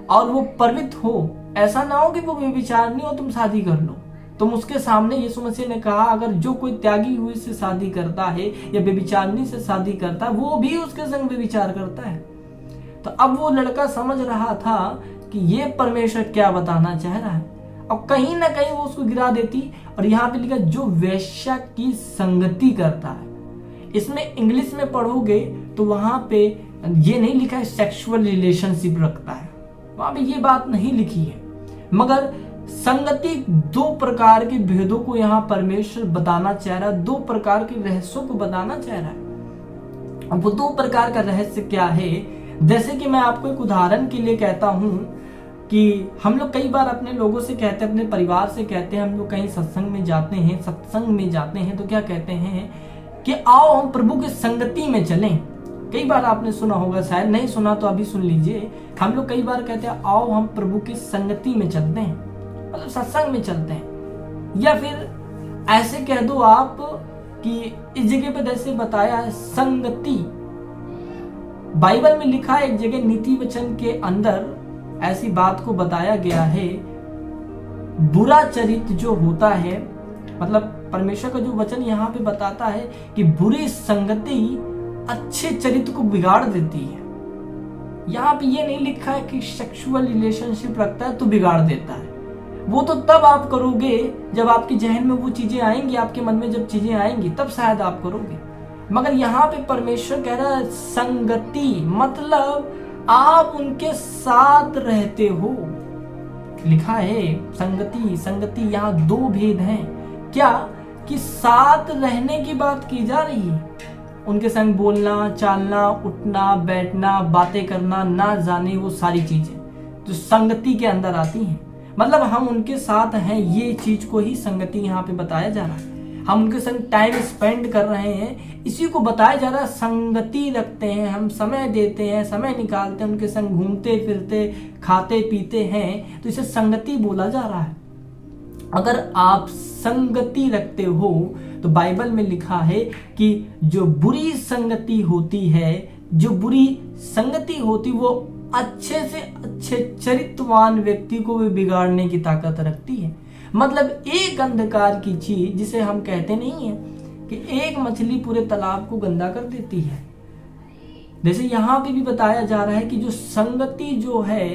Speaker 1: और वो पवित्र हो। ऐसा ना हो कि वो व्यभिचारिणी हो, तुम शादी कर लो। तुम उसके सामने, यीशु मसीह ने कहा, अगर जो कोई त्यागी हुई से शादी करता है या व्यभिचारिणी से शादी करता है, वो भी उसके संग व्यभिचार करता है। तो अब वो लड़का समझ रहा था कि ये परमेश्वर क्या बताना चाह रहा है, और कहीं ना कहीं वो उसको गिरा देती। और यहाँ पे लिखा जो वेश्या की संगति करता है। इसमें इंग्लिश में पढ़ोगे तो वहां पे ये नहीं लिखा है सेक्सुअल रिलेशनशिप रखता है, वहां पे ये बात नहीं लिखी है। मगर संगति दो प्रकार के भेदों को यहाँ परमेश्वर बताना चाह रहा है, दो प्रकार के रहस्यों को बताना चाह रहा है। अब वो दो प्रकार का रहस्य क्या है, जैसे कि मैं आपको एक उदाहरण के लिए कहता हूं कि हम लोग कई बार अपने लोगों से कहते हैं, अपने परिवार से कहते हैं, हम लोग कहीं सत्संग में जाते हैं तो क्या कहते हैं कि आओ हम प्रभु की संगति में चलें। कई बार आपने सुना होगा, शायद नहीं सुना तो अभी सुन लीजिए। हम लोग कई बार कहते हैं आओ हम प्रभु की संगति में चलते हैं, मतलब सत्संग में चलते हैं। या फिर ऐसे कह दो आप कि इस जगह पे जैसे बताया है संगति, बाइबल में लिखा है एक जगह नीति वचन के अंदर ऐसी बात को बताया गया है, बुरा चरित्र जो होता है, मतलब परमेश्वर का जो वचन यहाँ पे बताता है कि बुरी संगति अच्छे चरित्र को बिगाड़ देती है। यहाँ पे ये नहीं लिखा है कि सेक्सुअल रिलेशनशिप रखता है तो बिगाड़ देता है। वो तो तब आप करोगे जब आपके जहन में वो चीजें आएंगी, आपके मन में जब चीजें आएंगी तब शायद आप करोगे। मगर यहाँ पे परमेश्वर कह रहा है संगति मतलब आप उनके साथ रहते हो। लिखा है संगति यहाँ दो भेद हैं। क्या कि साथ रहने की बात की जा रही है, उनके संग बोलना, चालना, उठना, बैठना, बातें करना, ना जाने वो सारी चीजें जो संगति के अंदर आती हैं। मतलब हम उनके साथ हैं, ये चीज को ही संगति यहाँ पे बताया जा रहा है। हम उनके संग टाइम स्पेंड कर रहे हैं, इसी को बताया जा रहा है। संगति रखते हैं, हम समय देते हैं, समय निकालते हैं, उनके संग घूमते फिरते, खाते पीते हैं, तो इसे संगति बोला जा रहा है। अगर आप संगति रखते हो तो बाइबल में लिखा है कि जो बुरी संगति होती है, जो बुरी संगति होती वो अच्छे से अच्छे चरित्रवान व्यक्ति को भी बिगाड़ने की ताकत रखती है। मतलब एक अंधकार की चीज, जिसे हम कहते नहीं है कि एक मछली पूरे तालाब को गंदा कर देती है, जैसे यहाँ पे भी बताया जा रहा है कि जो संगति जो है,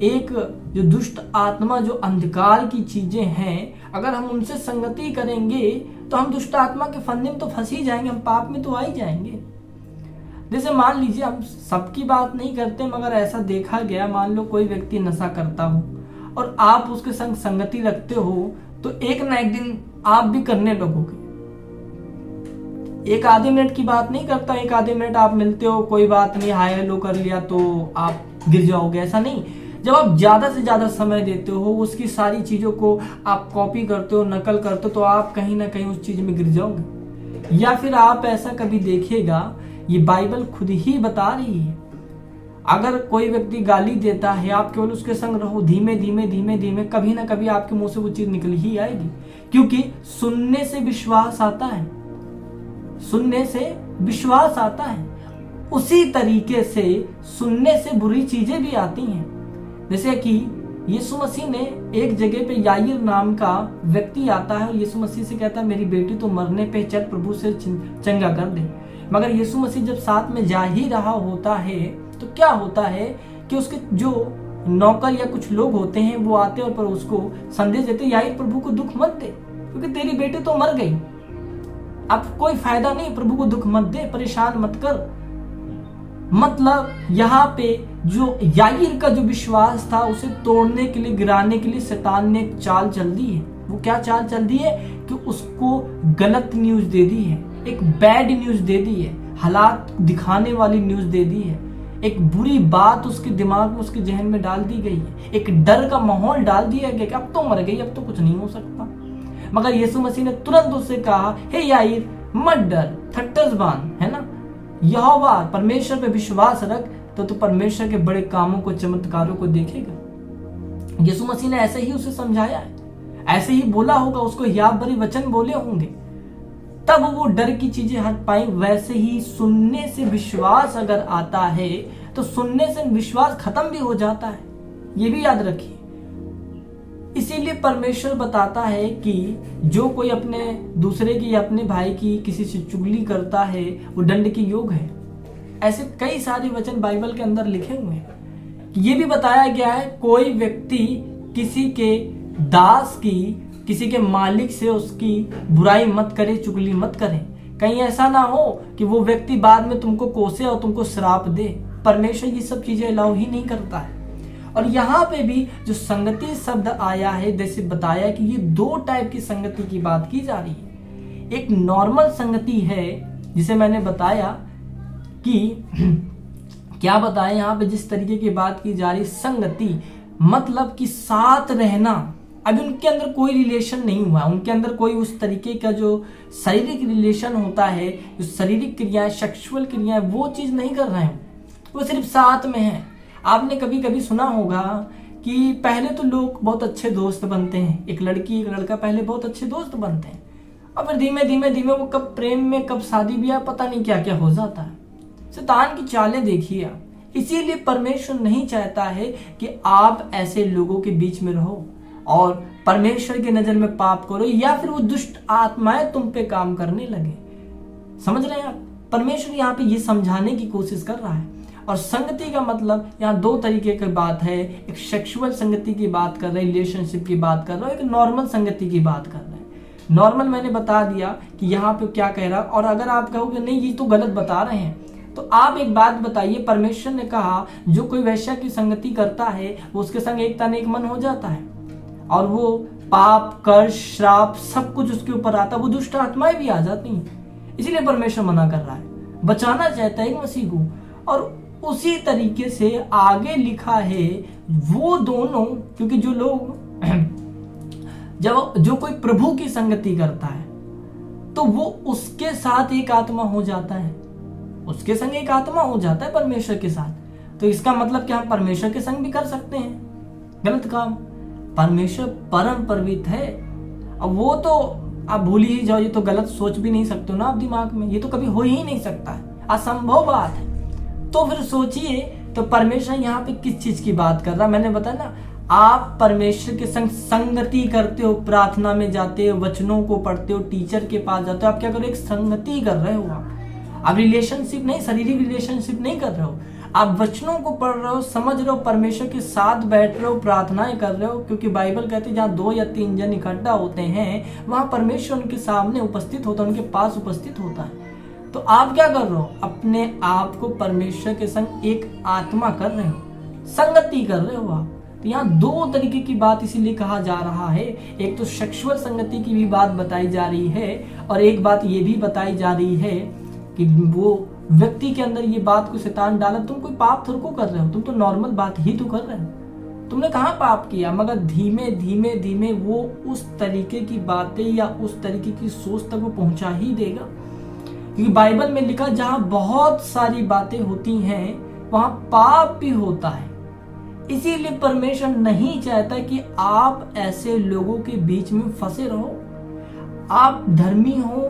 Speaker 1: एक जो दुष्ट आत्मा, जो अंधकार की चीजें हैं, अगर हम उनसे संगति करेंगे तो हम दुष्ट आत्मा के फंदे में तो फंस ही जाएंगे, हम पाप में तो आ ही जाएंगे। जैसे मान लीजिए, हम सबकी बात नहीं करते मगर ऐसा देखा गया, मान लो कोई व्यक्ति नशा करता हो और आप उसके संग संगति रखते हो तो एक ना एक दिन आप भी करने लगोगे। एक आधे मिनट की बात नहीं करता, एक आधे मिनट आप मिलते हो, कोई बात नहीं, हाय हेलो कर लिया तो आप गिर जाओगे, ऐसा नहीं। जब आप ज्यादा से ज्यादा समय देते हो, उसकी सारी चीजों को आप कॉपी करते हो, नकल करते हो, तो आप कहीं ना कहीं उस चीज में गिर जाओगे। या फिर आप ऐसा कभी देखिएगा, ये बाइबल खुद ही बता रही है, अगर कोई व्यक्ति गाली देता है, आप केवल उसके संग रहो, धीमे धीमे धीमे धीमे कभी ना कभी आपके मुंह से वो चीज निकल ही आएगी। क्योंकि सुनने से विश्वास आता है, सुनने से विश्वास आता है। उसी तरीके से सुनने से बुरी चीजें भी आती हैं। जैसे कि यीशु मसीह ने एक जगह पे याईर नाम का व्यक्ति आता है और यीशु मसीह से कहता है मेरी बेटी तो मरने पे, चल प्रभु से चंगा कर दे। मगर यीशु मसीह जब साथ में जा ही रहा होता है तो क्या होता है कि उसके जो नौकर या कुछ लोग होते हैं वो आते और पर उसको संदेश देते, याईर प्रभु को दुख मत दे क्योंकि तेरी बेटी तो मर गई, अब कोई फायदा नहीं, प्रभु को दुख मत दे, परेशान मत कर। मतलब यहाँ पे जो याईर का जो विश्वास था उसे तोड़ने के लिए, गिराने के लिए शैतान ने एक चाल चल दी है। वो क्या चाल चल दी है कि उसको गलत न्यूज दे दी है, एक बैड न्यूज दे दी है, हालात दिखाने वाली न्यूज दे दी है, एक बुरी बात उसके दिमाग में, उसके जहन में डाल दी गई है, एक डर का माहौल डाल दिया गया कि अब तो मर गई, अब तो कुछ नहीं हो सकता। मगर यीशु मसीह ने तुरंत उससे कहा, हे याईर मत डर, ठट्ठस बांध, है ना, यहोवा परमेश्वर पे विश्वास रख तो तू परमेश्वर के बड़े कामों को, चमत्कारों को देखेगा। यीशु मसीह ने ऐसे ही उसे समझाया है, ऐसे ही बोला होगा, उसको हियाव भरे वचन बोले होंगे, तब वो डर की चीजें हट पाई। वैसे ही सुनने से विश्वास अगर आता है तो सुनने से विश्वास खत्म भी हो जाता है, ये भी याद रखिए। इसीलिए परमेश्वर बताता है कि जो कोई अपने दूसरे की या अपने भाई की किसी से चुगली करता है वो दंड के योग है। ऐसे कई सारे वचन बाइबल के अंदर लिखे हुए हैं। ये भी बताया गया है कोई व्यक्ति किसी के दास की, किसी के मालिक से उसकी बुराई मत करे, चुगली मत करे। कहीं ऐसा ना हो कि वो व्यक्ति बाद में तुमको कोसे और तुमको श्राप दे। परमेश्वर ये सब चीजें अलाउ ही नहीं करता है। और यहाँ पे भी जो संगति शब्द आया है, जैसे बताया कि ये दो टाइप की संगति की बात की जा रही है। एक नॉर्मल संगति है, जिसे मैंने बताया कि क्या बताया यहाँ पे, जिस तरीके की बात की जा रही संगति मतलब कि साथ रहना। अभी उनके अंदर कोई रिलेशन नहीं हुआ, उनके अंदर कोई उस तरीके का जो शारीरिक रिलेशन होता है, जो शारीरिक क्रियाएं, सेक्सुअल क्रियाएं, वो चीज नहीं कर रहे हैं, वो सिर्फ साथ में है। आपने कभी कभी सुना होगा कि पहले तो लोग बहुत अच्छे दोस्त बनते हैं, एक लड़की एक लड़का पहले बहुत अच्छे दोस्त बनते हैं, और फिर धीमे धीमे धीमे वो कब प्रेम में, कब शादी ब्याह, पता नहीं क्या क्या हो जाता है। शैतान की चालें देखिए आप। इसीलिए परमेश्वर नहीं चाहता है कि आप ऐसे लोगों के बीच में रहो और परमेश्वर की नजर में पाप करो, या फिर वो दुष्ट आत्माएं तुम पे काम करने लगे। समझ रहे हैं आप? परमेश्वर यहाँ पे ये समझाने की कोशिश कर रहा है। और संगति का मतलब यहाँ दो तरीके की बात है। एक सेक्सुअल संगति की बात कर रहे हैं, रिलेशनशिप की बात कर रहे हैं, एक नॉर्मल संगति की बात कर रहे हैं। नॉर्मल मैंने बता दिया कि यहाँ पे क्या कह रहा है। और अगर आप कहोगे नहीं ये तो गलत बता रहे हैं, तो आप एक बात बताइए, परमेश्वर ने कहा जो कोई वैश्या की संगति करता है वो उसके संग एक तन एक मन हो जाता है, और वो पाप, कर्ष, श्राप सब कुछ उसके ऊपर आता है, वो दुष्ट आत्माएं भी आ जाती हैं। इसीलिए परमेश्वर मना कर रहा है, बचाना चाहता है एक मसीह को। और उसी तरीके से आगे लिखा है वो दोनों, क्योंकि जो लोग जब जो कोई प्रभु की संगति करता है तो वो उसके साथ एक आत्मा हो जाता है, उसके संग एक आत्मा हो जाता है परमेश्वर के साथ। तो इसका मतलब कि हम परमेश्वर के संग भी कर सकते हैं गलत काम। परमेश्वर परम पवित्र है। अब वो तो आप भूल ही जाओ, ये तो गलत सोच भी नहीं सकते ना आप दिमाग में, ये तो कभी हो ही नहीं सकता है, असंभव बात है। तो फिर सोचिए, तो परमेश्वर यहाँ पे किस चीज की बात कर रहा है? मैंने बताया ना, आप परमेश्वर के संग संगति करते हो, प्रार्थना में जाते हो, वचनों को पढ़ते हो, टीचर के पास जाते हो, आप क्या कर रहे हो? एक संगति कर रहे हो। आप रिलेशनशिप नहीं, शारीरिक रिलेशनशिप नहीं कर रहे हो, आप वचनों को पढ़ रहे हो, समझ रहे हो, परमेश्वर के साथ बैठ रहे हो, प्रार्थनाएं कर रहे हो। क्योंकि बाइबल कहती है जहाँ 2 या 3 जन इकट्ठा होते हैं वहां परमेश्वर उनके सामने उपस्थित होता है, उनके पास उपस्थित होता है। तो आप क्या कर रहे हो? अपने आप को परमेश्वर के संग एक आत्मा कर रहे हो, संगति कर रहे हो आप। तो यहाँ 2 तरीके की बात इसीलिए कहा जा रहा है। एक तो सेक्सुअल संगति की भी बात बताई जा रही है, और एक बात ये भी बताई जा रही है कि वो व्यक्ति के अंदर ये बात को शैतान डाला, तुम कोई पाप थोड़ा को कर रहे हो, तुम तो नॉर्मल बात ही तो कर रहे हो, तुमने कहाँ पाप किया। मगर धीमे धीमे धीमे वो उस तरीके की बातें या उस तरीके की सोच तक वो पहुंचा ही देगा। क्योंकि बाइबल में लिखा जहां बहुत सारी बातें होती हैं वहां पाप भी होता है। इसीलिए परमेश्वर नहीं चाहता कि आप ऐसे लोगों के बीच में फंसे रहो। आप धर्मी हो,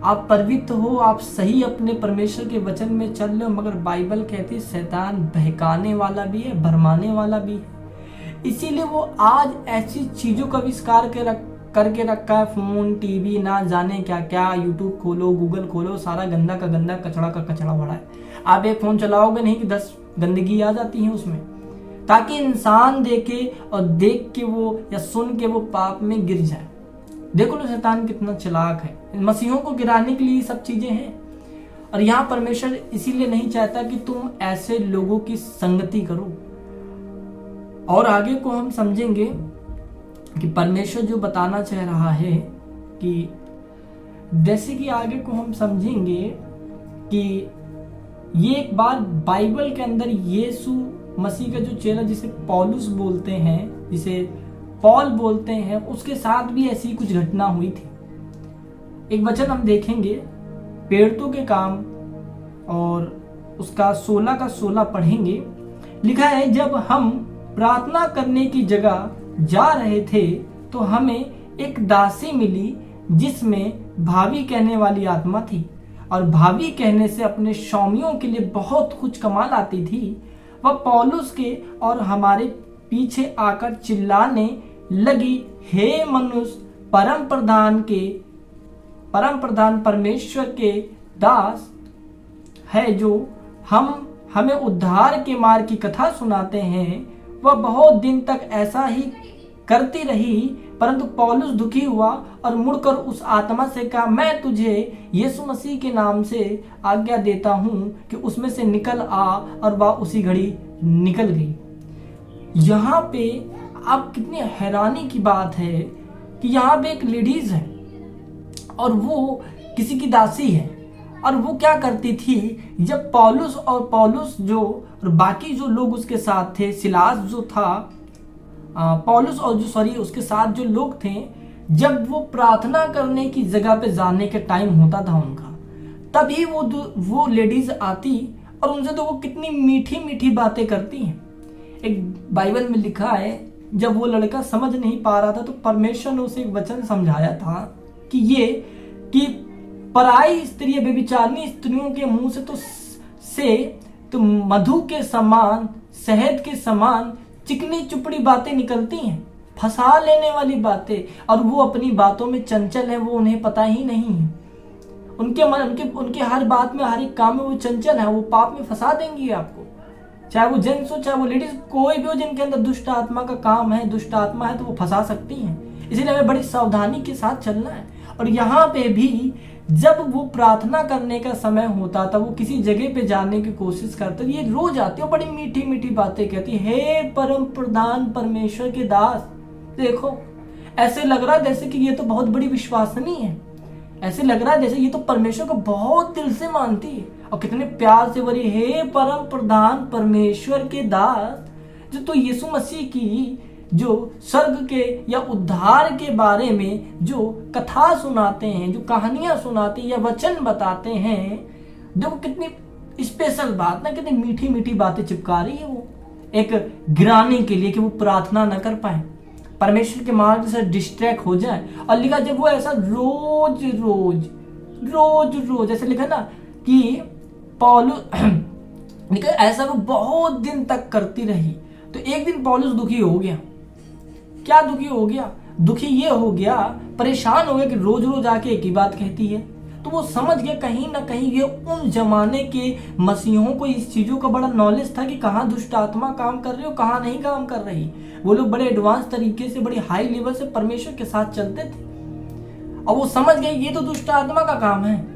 Speaker 1: आप पवित्र हो, आप सही अपने परमेश्वर के वचन में चल रहे हो, मगर बाइबल कहती है शैतान बहकाने वाला भी है, भरमाने वाला भी है। इसीलिए वो आज ऐसी चीजों का आविष्कार करके रखा है, फोन, टीवी, ना जाने क्या क्या, यूट्यूब खोलो, गूगल खोलो, सारा गंदा का गंदा, कचड़ा का कचड़ा भरा है। आप एक फोन चलाओगे नहीं कि 10 गंदगी आ जाती है उसमें, ताकि इंसान देखे और देख के वो या सुन के वो पाप में गिर जाए। देखो ना शैतान कितना चालाक है, मसीहों को गिराने के लिए सब चीजें हैं। और यहाँ परमेश्वर इसीलिए नहीं चाहता कि तुम ऐसे लोगों की संगति करो। और आगे को हम समझेंगे कि परमेश्वर जो बताना चाह रहा है कि जैसे कि आगे को हम समझेंगे कि ये एक बार बाइबल के अंदर यीशु मसीह का जो चेला जिसे पौलुस बोलते हैं, जिसे पॉल बोलते हैं, उसके साथ भी ऐसी कुछ घटना हुई थी। एक वचन हम देखेंगे प्रेरितों के काम और उसका 16 का 16 पढ़ेंगे। लिखा है, जब हम प्रार्थना करने की जगह जा रहे थे तो हमें एक दासी मिली जिसमें भावी कहने वाली आत्मा थी और भावी कहने से अपने स्वामियों के लिए बहुत कुछ कमा लाती थी। वह पौलुस के और हमारे पीछे आकर चिल्लाने लगी, हे मनुष्य, परम प्रधान परमेश्वर के दास है जो हमें उद्धार के मार्ग की कथा सुनाते हैं। वह बहुत दिन तक ऐसा ही करती रही, परंतु पौलुस दुखी हुआ और मुड़कर उस आत्मा से कहा, मैं तुझे यीशु मसीह के नाम से आज्ञा देता हूं कि उसमें से निकल आ, और वह उसी घड़ी निकल गई। यहाँ पे आप कितनी हैरानी की बात है कि यहाँ पे एक लेडीज है और वो किसी की दासी है, और वो क्या करती थी, जब पौलुस जो और बाकी जो लोग उसके साथ थे, सिलास जो था, पौलुस और उसके साथ जो लोग थे, जब वो प्रार्थना करने की जगह पे जाने के टाइम होता था उनका, तभी वो लेडीज आती और उनसे तो वो कितनी मीठी मीठी बातें करती हैं। एक बाइबल में लिखा है, जब वो लड़का समझ नहीं पा रहा था तो परमेश्वर ने उसे एक वचन समझाया था कि पराई स्त्री, व्यभिचारिणी स्त्रियों के मुंह से तो मधु के समान, शहद के समान चिकनी चुपड़ी बातें निकलती हैं, फंसा लेने वाली बातें, और वो अपनी बातों में चंचल है, वो उन्हें पता ही नहीं है। उनके हर बात में, हर एक काम में वो चंचल है, वो पाप में फंसा देंगी आपको, चाहे वो जेंट्स हो चाहे वो लेडीज, कोई भी हो जिनके अंदर दुष्ट आत्मा का काम है, दुष्ट आत्मा है, तो वो फंसा सकती हैं। इसलिए हमें बड़ी सावधानी के साथ चलना है। और यहाँ पे भी जब वो प्रार्थना करने का समय होता था, वो किसी जगह पे जाने की कोशिश करते, ये रोज आती है, बड़ी मीठी मीठी बातें कहती, हे परम प्रधान परमेश्वर के दास। देखो, ऐसे लग रहा है जैसे कि ये तो बहुत बड़ी विश्वासनीय है, ऐसे लग रहा है जैसे ये तो परमेश्वर को बहुत दिल से मानती है, और कितने प्यार से बोली, हे परम प्रधान परमेश्वर के दास, जो तो यीशु मसीह की जो स्वर्ग के या उद्धार के बारे में जो कथा सुनाते हैं, जो कहानियां सुनाते हैं या वचन बताते हैं, देखो कितनी स्पेशल बात ना, कितनी मीठी मीठी बातें चिपका रही है वो, एक गिराने के लिए कि वो प्रार्थना न कर पाए, परमेश्वर के मार्ग से डिस्ट्रैक्ट हो जाए। और लिखा, जब वो ऐसा रोज रोज ऐसे लिखा ना कि पौलुस ऐसा वो बहुत दिन तक करती रही, तो एक दिन पौलुस दुखी हो गया। क्या दुखी हो गया? दुखी ये हो गया, परेशान हो गया कि रोज रोज आके एक ही बात कहती है। तो वो समझ गया कहीं ना कहीं ये उन जमाने के मसीहों को इस चीजों का बड़ा नॉलेज था कि कहाँ दुष्ट आत्मा काम कर रही हो, कहाँ नहीं काम कर रही। वो लोग बड़े एडवांस तरीके से, बड़ी हाई लेवल से परमेश्वर के साथ चलते थे, और वो समझ गए ये तो दुष्ट आत्मा का काम है,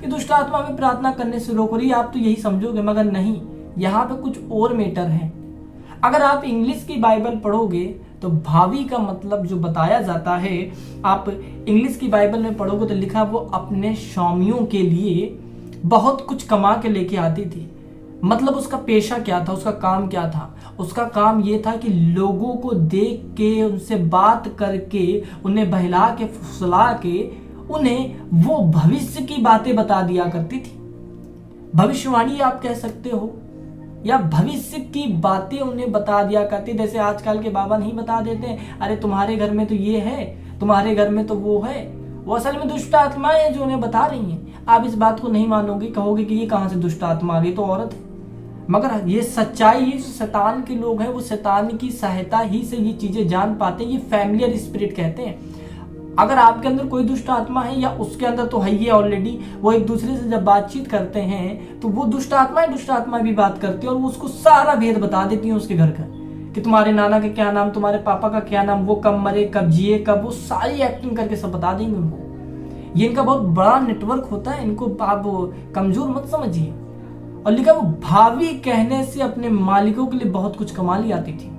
Speaker 1: कि दुष्ट आत्मा में प्रार्थना करने से रोक रही है। आप तो यही समझोगे, मगर नहीं, यहाँ पे कुछ और मैटर है। अगर आप इंग्लिश की बाइबल पढ़ोगे तो भावी का मतलब जो बताया जाता है, आप इंग्लिश की बाइबल में पढ़ोगे तो लिखा वो अपने स्वामियों के लिए बहुत कुछ कमा के लेके आती थी। मतलब उसका पेशा क्या था, उसका काम क्या था? उसका काम ये था कि लोगों को देख के, उनसे बात करके, उन्हें बहला के, फुसला के, उन्हें वो भविष्य की बातें बता दिया करती थी। भविष्यवाणी आप कह सकते हो, या भविष्य की बातें उन्हें बता दिया करती। जैसे आजकल के बाबा नहीं बता देते, अरे तुम्हारे घर में तो ये है, तुम्हारे घर में तो वो है। वो असल में दुष्ट आत्माएं हैं जो उन्हें बता रही हैं। आप इस बात को नहीं मानोगे, कहोगे कि ये कहाँ से दुष्ट आत्मा आ गई, तो औरत है। मगर ये सच्चाई है, शैतान के लोग हैं, वो शैतान की सहायता ही से ये चीजें जान पाते हैं। ये फैमिलियर स्पिरिट कहते हैं। अगर आपके अंदर कोई दुष्ट आत्मा है, या उसके अंदर तो है ही ऑलरेडी, वो एक दूसरे से जब बातचीत करते हैं तो वो दुष्ट आत्मा भी बात करती है, और वो उसको सारा भेद बता देती है उसके घर का, कि तुम्हारे नाना का क्या नाम, तुम्हारे पापा का क्या नाम, वो कब मरे, कब जिए, कब, वो सारी एक्टिंग करके सब बता देंगे उनको। ये इनका बहुत बड़ा नेटवर्क होता है, इनको आप कमजोर मत समझिए। और लिखा, वो भावी कहने से अपने मालिकों के लिए बहुत कुछ कमा ली आती थी।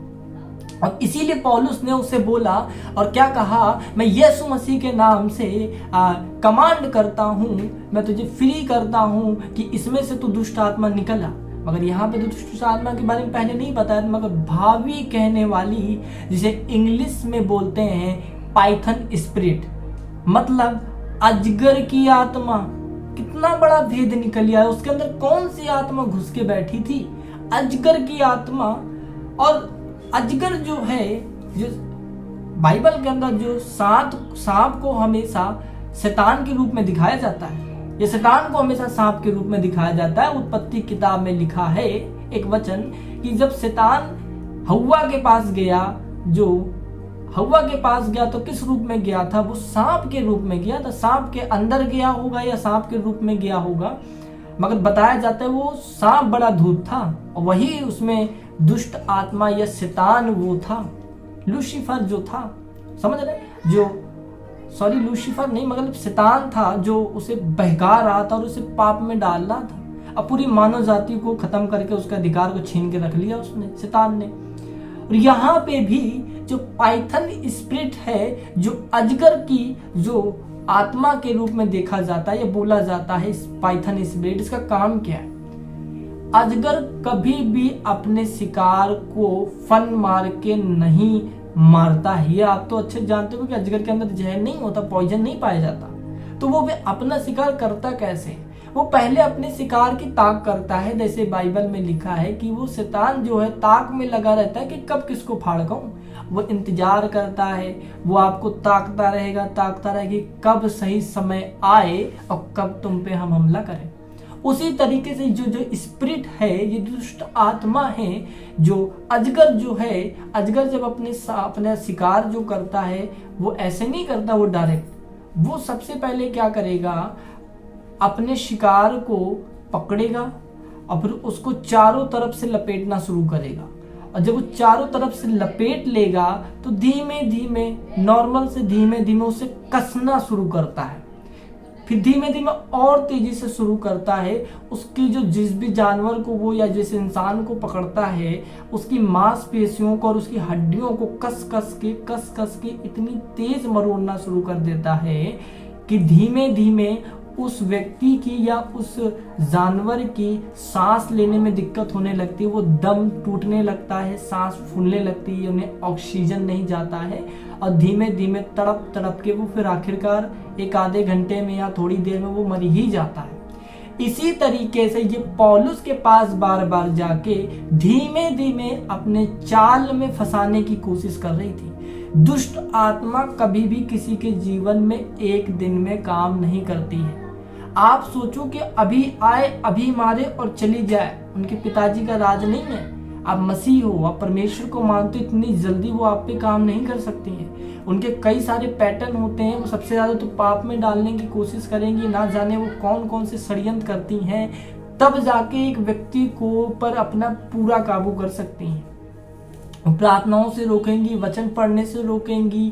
Speaker 1: और इसीलिए पौलुस ने उसे बोला, और क्या कहा, मैं यीशु मसीह के नाम से कमांड करता हूं, मैं तुझे फ्री करता हूं कि इसमें से तू दुष्ट आत्मा निकला। मगर यहाँ पे तो दुष्ट आत्मा के बारे में पहले नहीं बताया, मगर भावी कहने वाली, जिसे इंग्लिश में बोलते हैं पाइथन स्पिरिट, मतलब अजगर की आत्मा। कितना बड़ा भेद निकल आया, उसके अंदर कौन सी आत्मा घुस के बैठी थी? अजगर की आत्मा। और अजगर जो है, जो बाइबल के अंदर जो सांप को हमेशा शैतान के रूप में दिखाया जाता है, ये शैतान को हमेशा सांप के रूप में दिखाया जाता है। उत्पत्ति किताब में लिखा है एक वचन कि जब शैतान हव्वा के पास गया, तो किस रूप में गया था? वो सांप के रूप में गया था। सांप के अंदर गया होगा या सांप के रूप में गया होगा, मगर बताया जाता है वो सांप बड़ा धूर्त था और वही उसमें दुष्ट आत्मा या शैतान वो था, लूसीफर जो था, समझ रहे? लूसीफर नहीं, मतलब शैतान था जो उसे बहका रहा था और उसे पाप में डाल रहा था। अब पूरी मानव जाति को खत्म करके उसके अधिकार को छीन के रख लिया उसने, शैतान ने। और यहाँ पे भी जो पाइथन स्पिरिट है, जो अजगर की जो आत्मा के रूप में देखा जाता है या बोला जाता है, पाइथन स्पिरिट, इसका काम क्या है? अजगर कभी भी अपने शिकार को फन मार के नहीं मारता है। ये आप तो अच्छे जानते हो कि अजगर के अंदर जहर नहीं होता, पॉइजन नहीं पाया जाता। तो वो अपना शिकार करता कैसे? वो पहले अपने शिकार की ताक करता है। जैसे बाइबल में लिखा है कि वो शैतान जो है ताक में लगा रहता है कि कब किसको फाड़ कहूं। वो इंतजार करता है, वो आपको ताकता रहेगा कि कब सही समय आए और कब तुम पे हम हमला करें। उसी तरीके से जो स्पिरिट है, ये दुष्ट आत्मा है, जो अजगर जब अपने शिकार जो करता है वो ऐसे नहीं करता, वो डायरेक्ट, वो सबसे पहले क्या करेगा, अपने शिकार को पकड़ेगा और फिर उसको चारों तरफ से लपेटना शुरू करेगा। और जब वो चारों तरफ से लपेट लेगा तो धीमे धीमे, नॉर्मल से धीमे धीमे उसे कसना शुरू करता है। फिर धीमे धीमे और तेजी से शुरू करता है। उसकी जिस भी जानवर को वो या जिस इंसान को पकड़ता है, उसकी मांसपेशियों को और उसकी हड्डियों को कस कस के इतनी तेज मरोड़ना शुरू कर देता है कि धीमे धीमे उस व्यक्ति की या उस जानवर की सांस लेने में दिक्कत होने लगती है। वो दम टूटने लगता है, सांस फूलने लगती है, उन्हें ऑक्सीजन नहीं जाता है और धीमे धीमे तड़प तड़प के वो फिर आखिरकार एक आधे घंटे में या थोड़ी देर में वो मर ही जाता है। इसी तरीके से ये पौलुस के पास बार बार जाके धीमे धीमे अपने चाल में फंसाने की कोशिश कर रही थी। दुष्ट आत्मा कभी भी किसी के जीवन में एक दिन में काम नहीं करती है। आप सोचो कि अभी आए, अभी मारे और चली जाए, उनके पिताजी का राज नहीं है। आप मसीह हो, आप परमेश्वर को मानते, इतनी जल्दी वो आप पे काम नहीं कर सकती हैं। उनके कई सारे पैटर्न होते हैं। वो सबसे ज्यादा तो पाप में डालने की कोशिश करेंगी, ना जाने वो कौन कौन से षड्यंत्र करती हैं, तब जाके एक व्यक्ति को पर अपना पूरा काबू कर सकती हैं। प्रार्थनाओं से रोकेंगी, वचन पढ़ने से रोकेंगी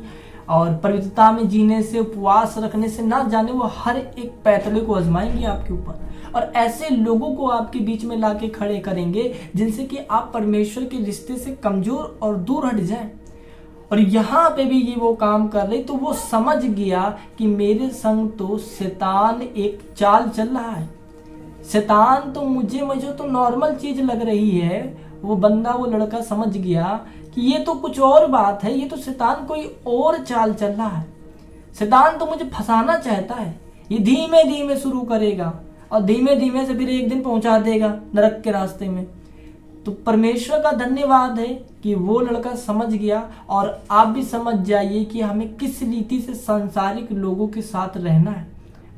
Speaker 1: और पवित्रता में जीने से, उपवास रखने से, ना जाने वो हर एक पैतले को आजमाएंगे आपके ऊपर। और ऐसे लोगों को आपके बीच में लाके खड़े करेंगे जिनसे कि आप परमेश्वर के रिश्ते से कमजोर और दूर हट जाएं। और यहाँ पे भी ये वो काम कर रही, तो वो समझ गया कि मेरे संग तो शैतान एक चाल चल रहा है। शैतान तो मुझे तो नॉर्मल चीज लग रही है। वो बंदा, वो लड़का समझ गया कि ये तो कुछ और बात है, ये तो शैतान कोई और चाल चल रहा है। शैतान तो मुझे फंसाना चाहता है। ये धीमे धीमे शुरू करेगा और धीमे धीमे से फिर एक दिन पहुंचा देगा नरक के रास्ते में। तो परमेश्वर का धन्यवाद है कि वो लड़का समझ गया। और आप भी समझ जाइए कि हमें किस रीति से सांसारिक लोगों के साथ रहना है।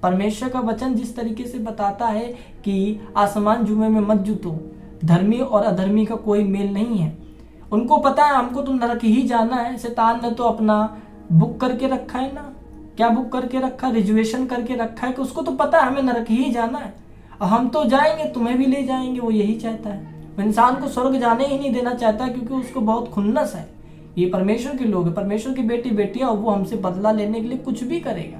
Speaker 1: परमेश्वर का वचन जिस तरीके से बताता है कि आसमान जुए में मत जुतो, धर्मी और अधर्मी का कोई मेल नहीं है। उनको पता है हमको तो नरक ही जाना है। शैतान ने तो अपना बुक करके रखा है ना, क्या बुक करके रखा, रिजर्वेशन करके रखा है कि उसको तो पता है हमें नरक ही जाना है और हम तो जाएंगे, तुम्हें भी ले जाएंगे। वो यही चाहता है। वो इंसान को स्वर्ग जाने ही नहीं देना चाहता क्योंकि उसको बहुत खुन्नस है। ये परमेश्वर के लोग हैं, परमेश्वर की बेटी बेटियां, और वो हमसे बदला लेने के लिए कुछ भी करेगा।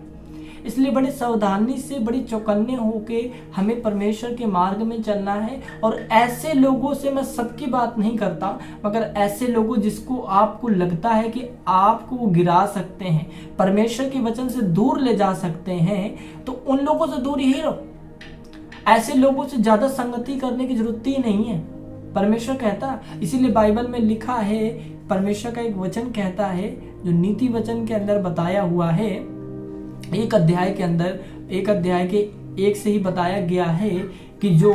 Speaker 1: इसलिए बड़ी सावधानी से, बड़ी चौकन्ने होके हमें परमेश्वर के मार्ग में चलना है। और ऐसे लोगों से, मैं सबकी बात नहीं करता, मगर ऐसे लोगों जिसको आपको लगता है कि आपको वो गिरा सकते हैं, परमेश्वर के वचन से दूर ले जा सकते हैं, तो उन लोगों से दूर ही रहो। ऐसे लोगों से ज्यादा संगति करने की जरूरत ही नहीं है। परमेश्वर कहता, इसीलिए बाइबल में लिखा है, परमेश्वर का एक वचन कहता है जो नीति वचन के अंदर बताया हुआ है, एक अध्याय के अंदर, एक अध्याय के 1 से ही बताया गया है कि जो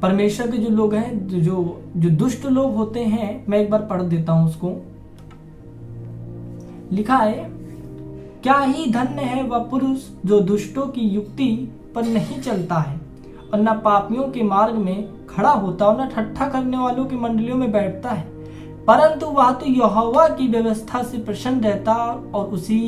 Speaker 1: परमेश्वर के जो लोग हैं, जो दुष्ट लोग होते हैं, मैं एक बार पढ़ देता हूं उसको। लिखा है, क्या ही धन्य है वह पुरुष जो दुष्टों की युक्ति पर नहीं चलता है और न पापियों के मार्ग में खड़ा होता और न ठट्ठा करने वालों की मंडलियों में बैठता है, परंतु वह तो यहोवा की व्यवस्था से प्रसन्न रहता और उसी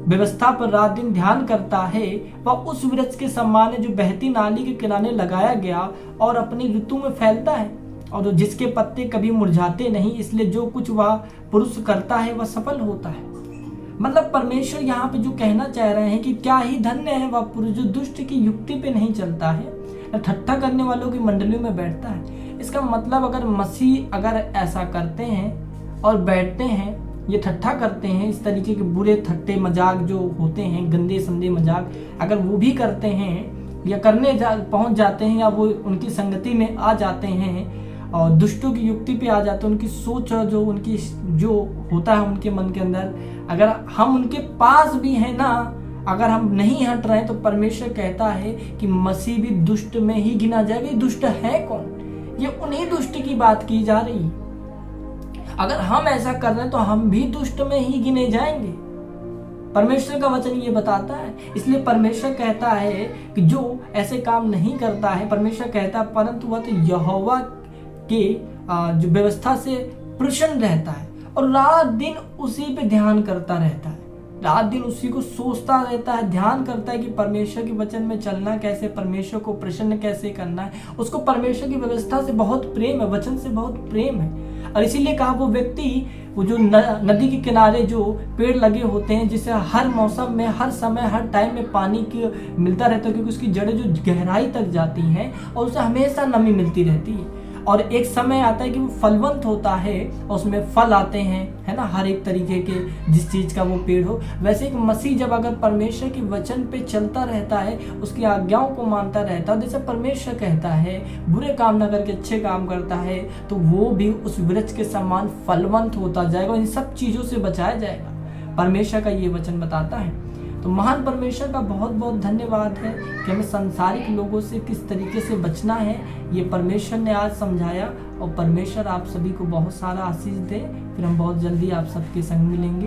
Speaker 1: व्यवस्था पर रात दिन ध्यान करता है। वह उस वृक्ष के समान है जो बहती नाली के किनारे लगाया गया और अपनी ऋतु में फैलता है और जिसके पत्ते कभी मुरझाते नहीं, इसलिए जो कुछ वह पुरुष करता है वह सफल होता है। मतलब परमेश्वर यहाँ पे जो कहना चाह रहे हैं कि क्या ही धन्य है वह पुरुष जो दुष्ट की युक्ति पे नहीं चलता है, ठट्ठा करने वालों की मंडलियों में बैठता है। इसका मतलब अगर मसीह अगर ऐसा करते हैं और बैठते हैं, ये ठट्ठा करते हैं, इस तरीके के बुरे ठट्टे मजाक जो होते हैं, गंदे संदे मजाक अगर वो भी करते हैं या करने पहुंच जाते हैं या वो उनकी संगति में आ जाते हैं और दुष्टों की युक्ति पे आ जाते हैं, उनकी सोच जो उनकी जो होता है उनके मन के अंदर, अगर हम उनके पास भी हैं ना, अगर हम नहीं हट रहे हैं, तो परमेश्वर कहता है कि मसीह भी दुष्ट में ही गिना जाएगा। दुष्ट है कौन? ये उन्हीं दुष्ट की बात की जा रही है। अगर हम ऐसा कर रहे हैं तो हम भी दुष्ट में ही गिने जाएंगे। परमेश्वर का वचन ये बताता है। इसलिए परमेश्वर कहता है कि जो ऐसे काम नहीं करता है, परमेश्वर कहता है परंतु वह तो यहोवा के जो व्यवस्था से प्रसन्न रहता है और रात दिन उसी पे ध्यान करता रहता है, रात दिन उसी को सोचता रहता है, ध्यान करता है कि परमेश्वर के वचन में चलना कैसे, परमेश्वर को प्रसन्न कैसे करना है। उसको परमेश्वर की व्यवस्था से बहुत प्रेम है, वचन से बहुत प्रेम है। और इसीलिए कहा वो व्यक्ति, वो जो नदी के किनारे जो पेड़ लगे होते हैं, जिसे हर मौसम में, हर समय, हर टाइम में पानी की मिलता रहता है, क्योंकि उसकी जड़ें जो गहराई तक जाती हैं और उसे हमेशा नमी मिलती रहती है। और एक समय आता है कि वो फलवंत होता है और उसमें फल आते हैं, है ना, हर एक तरीके के जिस चीज का वो पेड़ हो। वैसे एक मसीह जब अगर परमेश्वर के वचन पे चलता रहता है, उसकी आज्ञाओं को मानता रहता है, जैसे परमेश्वर कहता है बुरे काम न करके अच्छे काम करता है, तो वो भी उस वृक्ष के समान फलवंत होता जाएगा, इन सब चीजों से बचाया जाएगा। परमेश्वर का ये वचन बताता है। तो महान परमेश्वर का बहुत बहुत धन्यवाद है कि हमें सांसारिक लोगों से किस तरीके से बचना है, ये परमेश्वर ने आज समझाया। और परमेश्वर आप सभी को बहुत सारा आशीष दे। फिर हम बहुत जल्दी आप सबके संग मिलेंगे।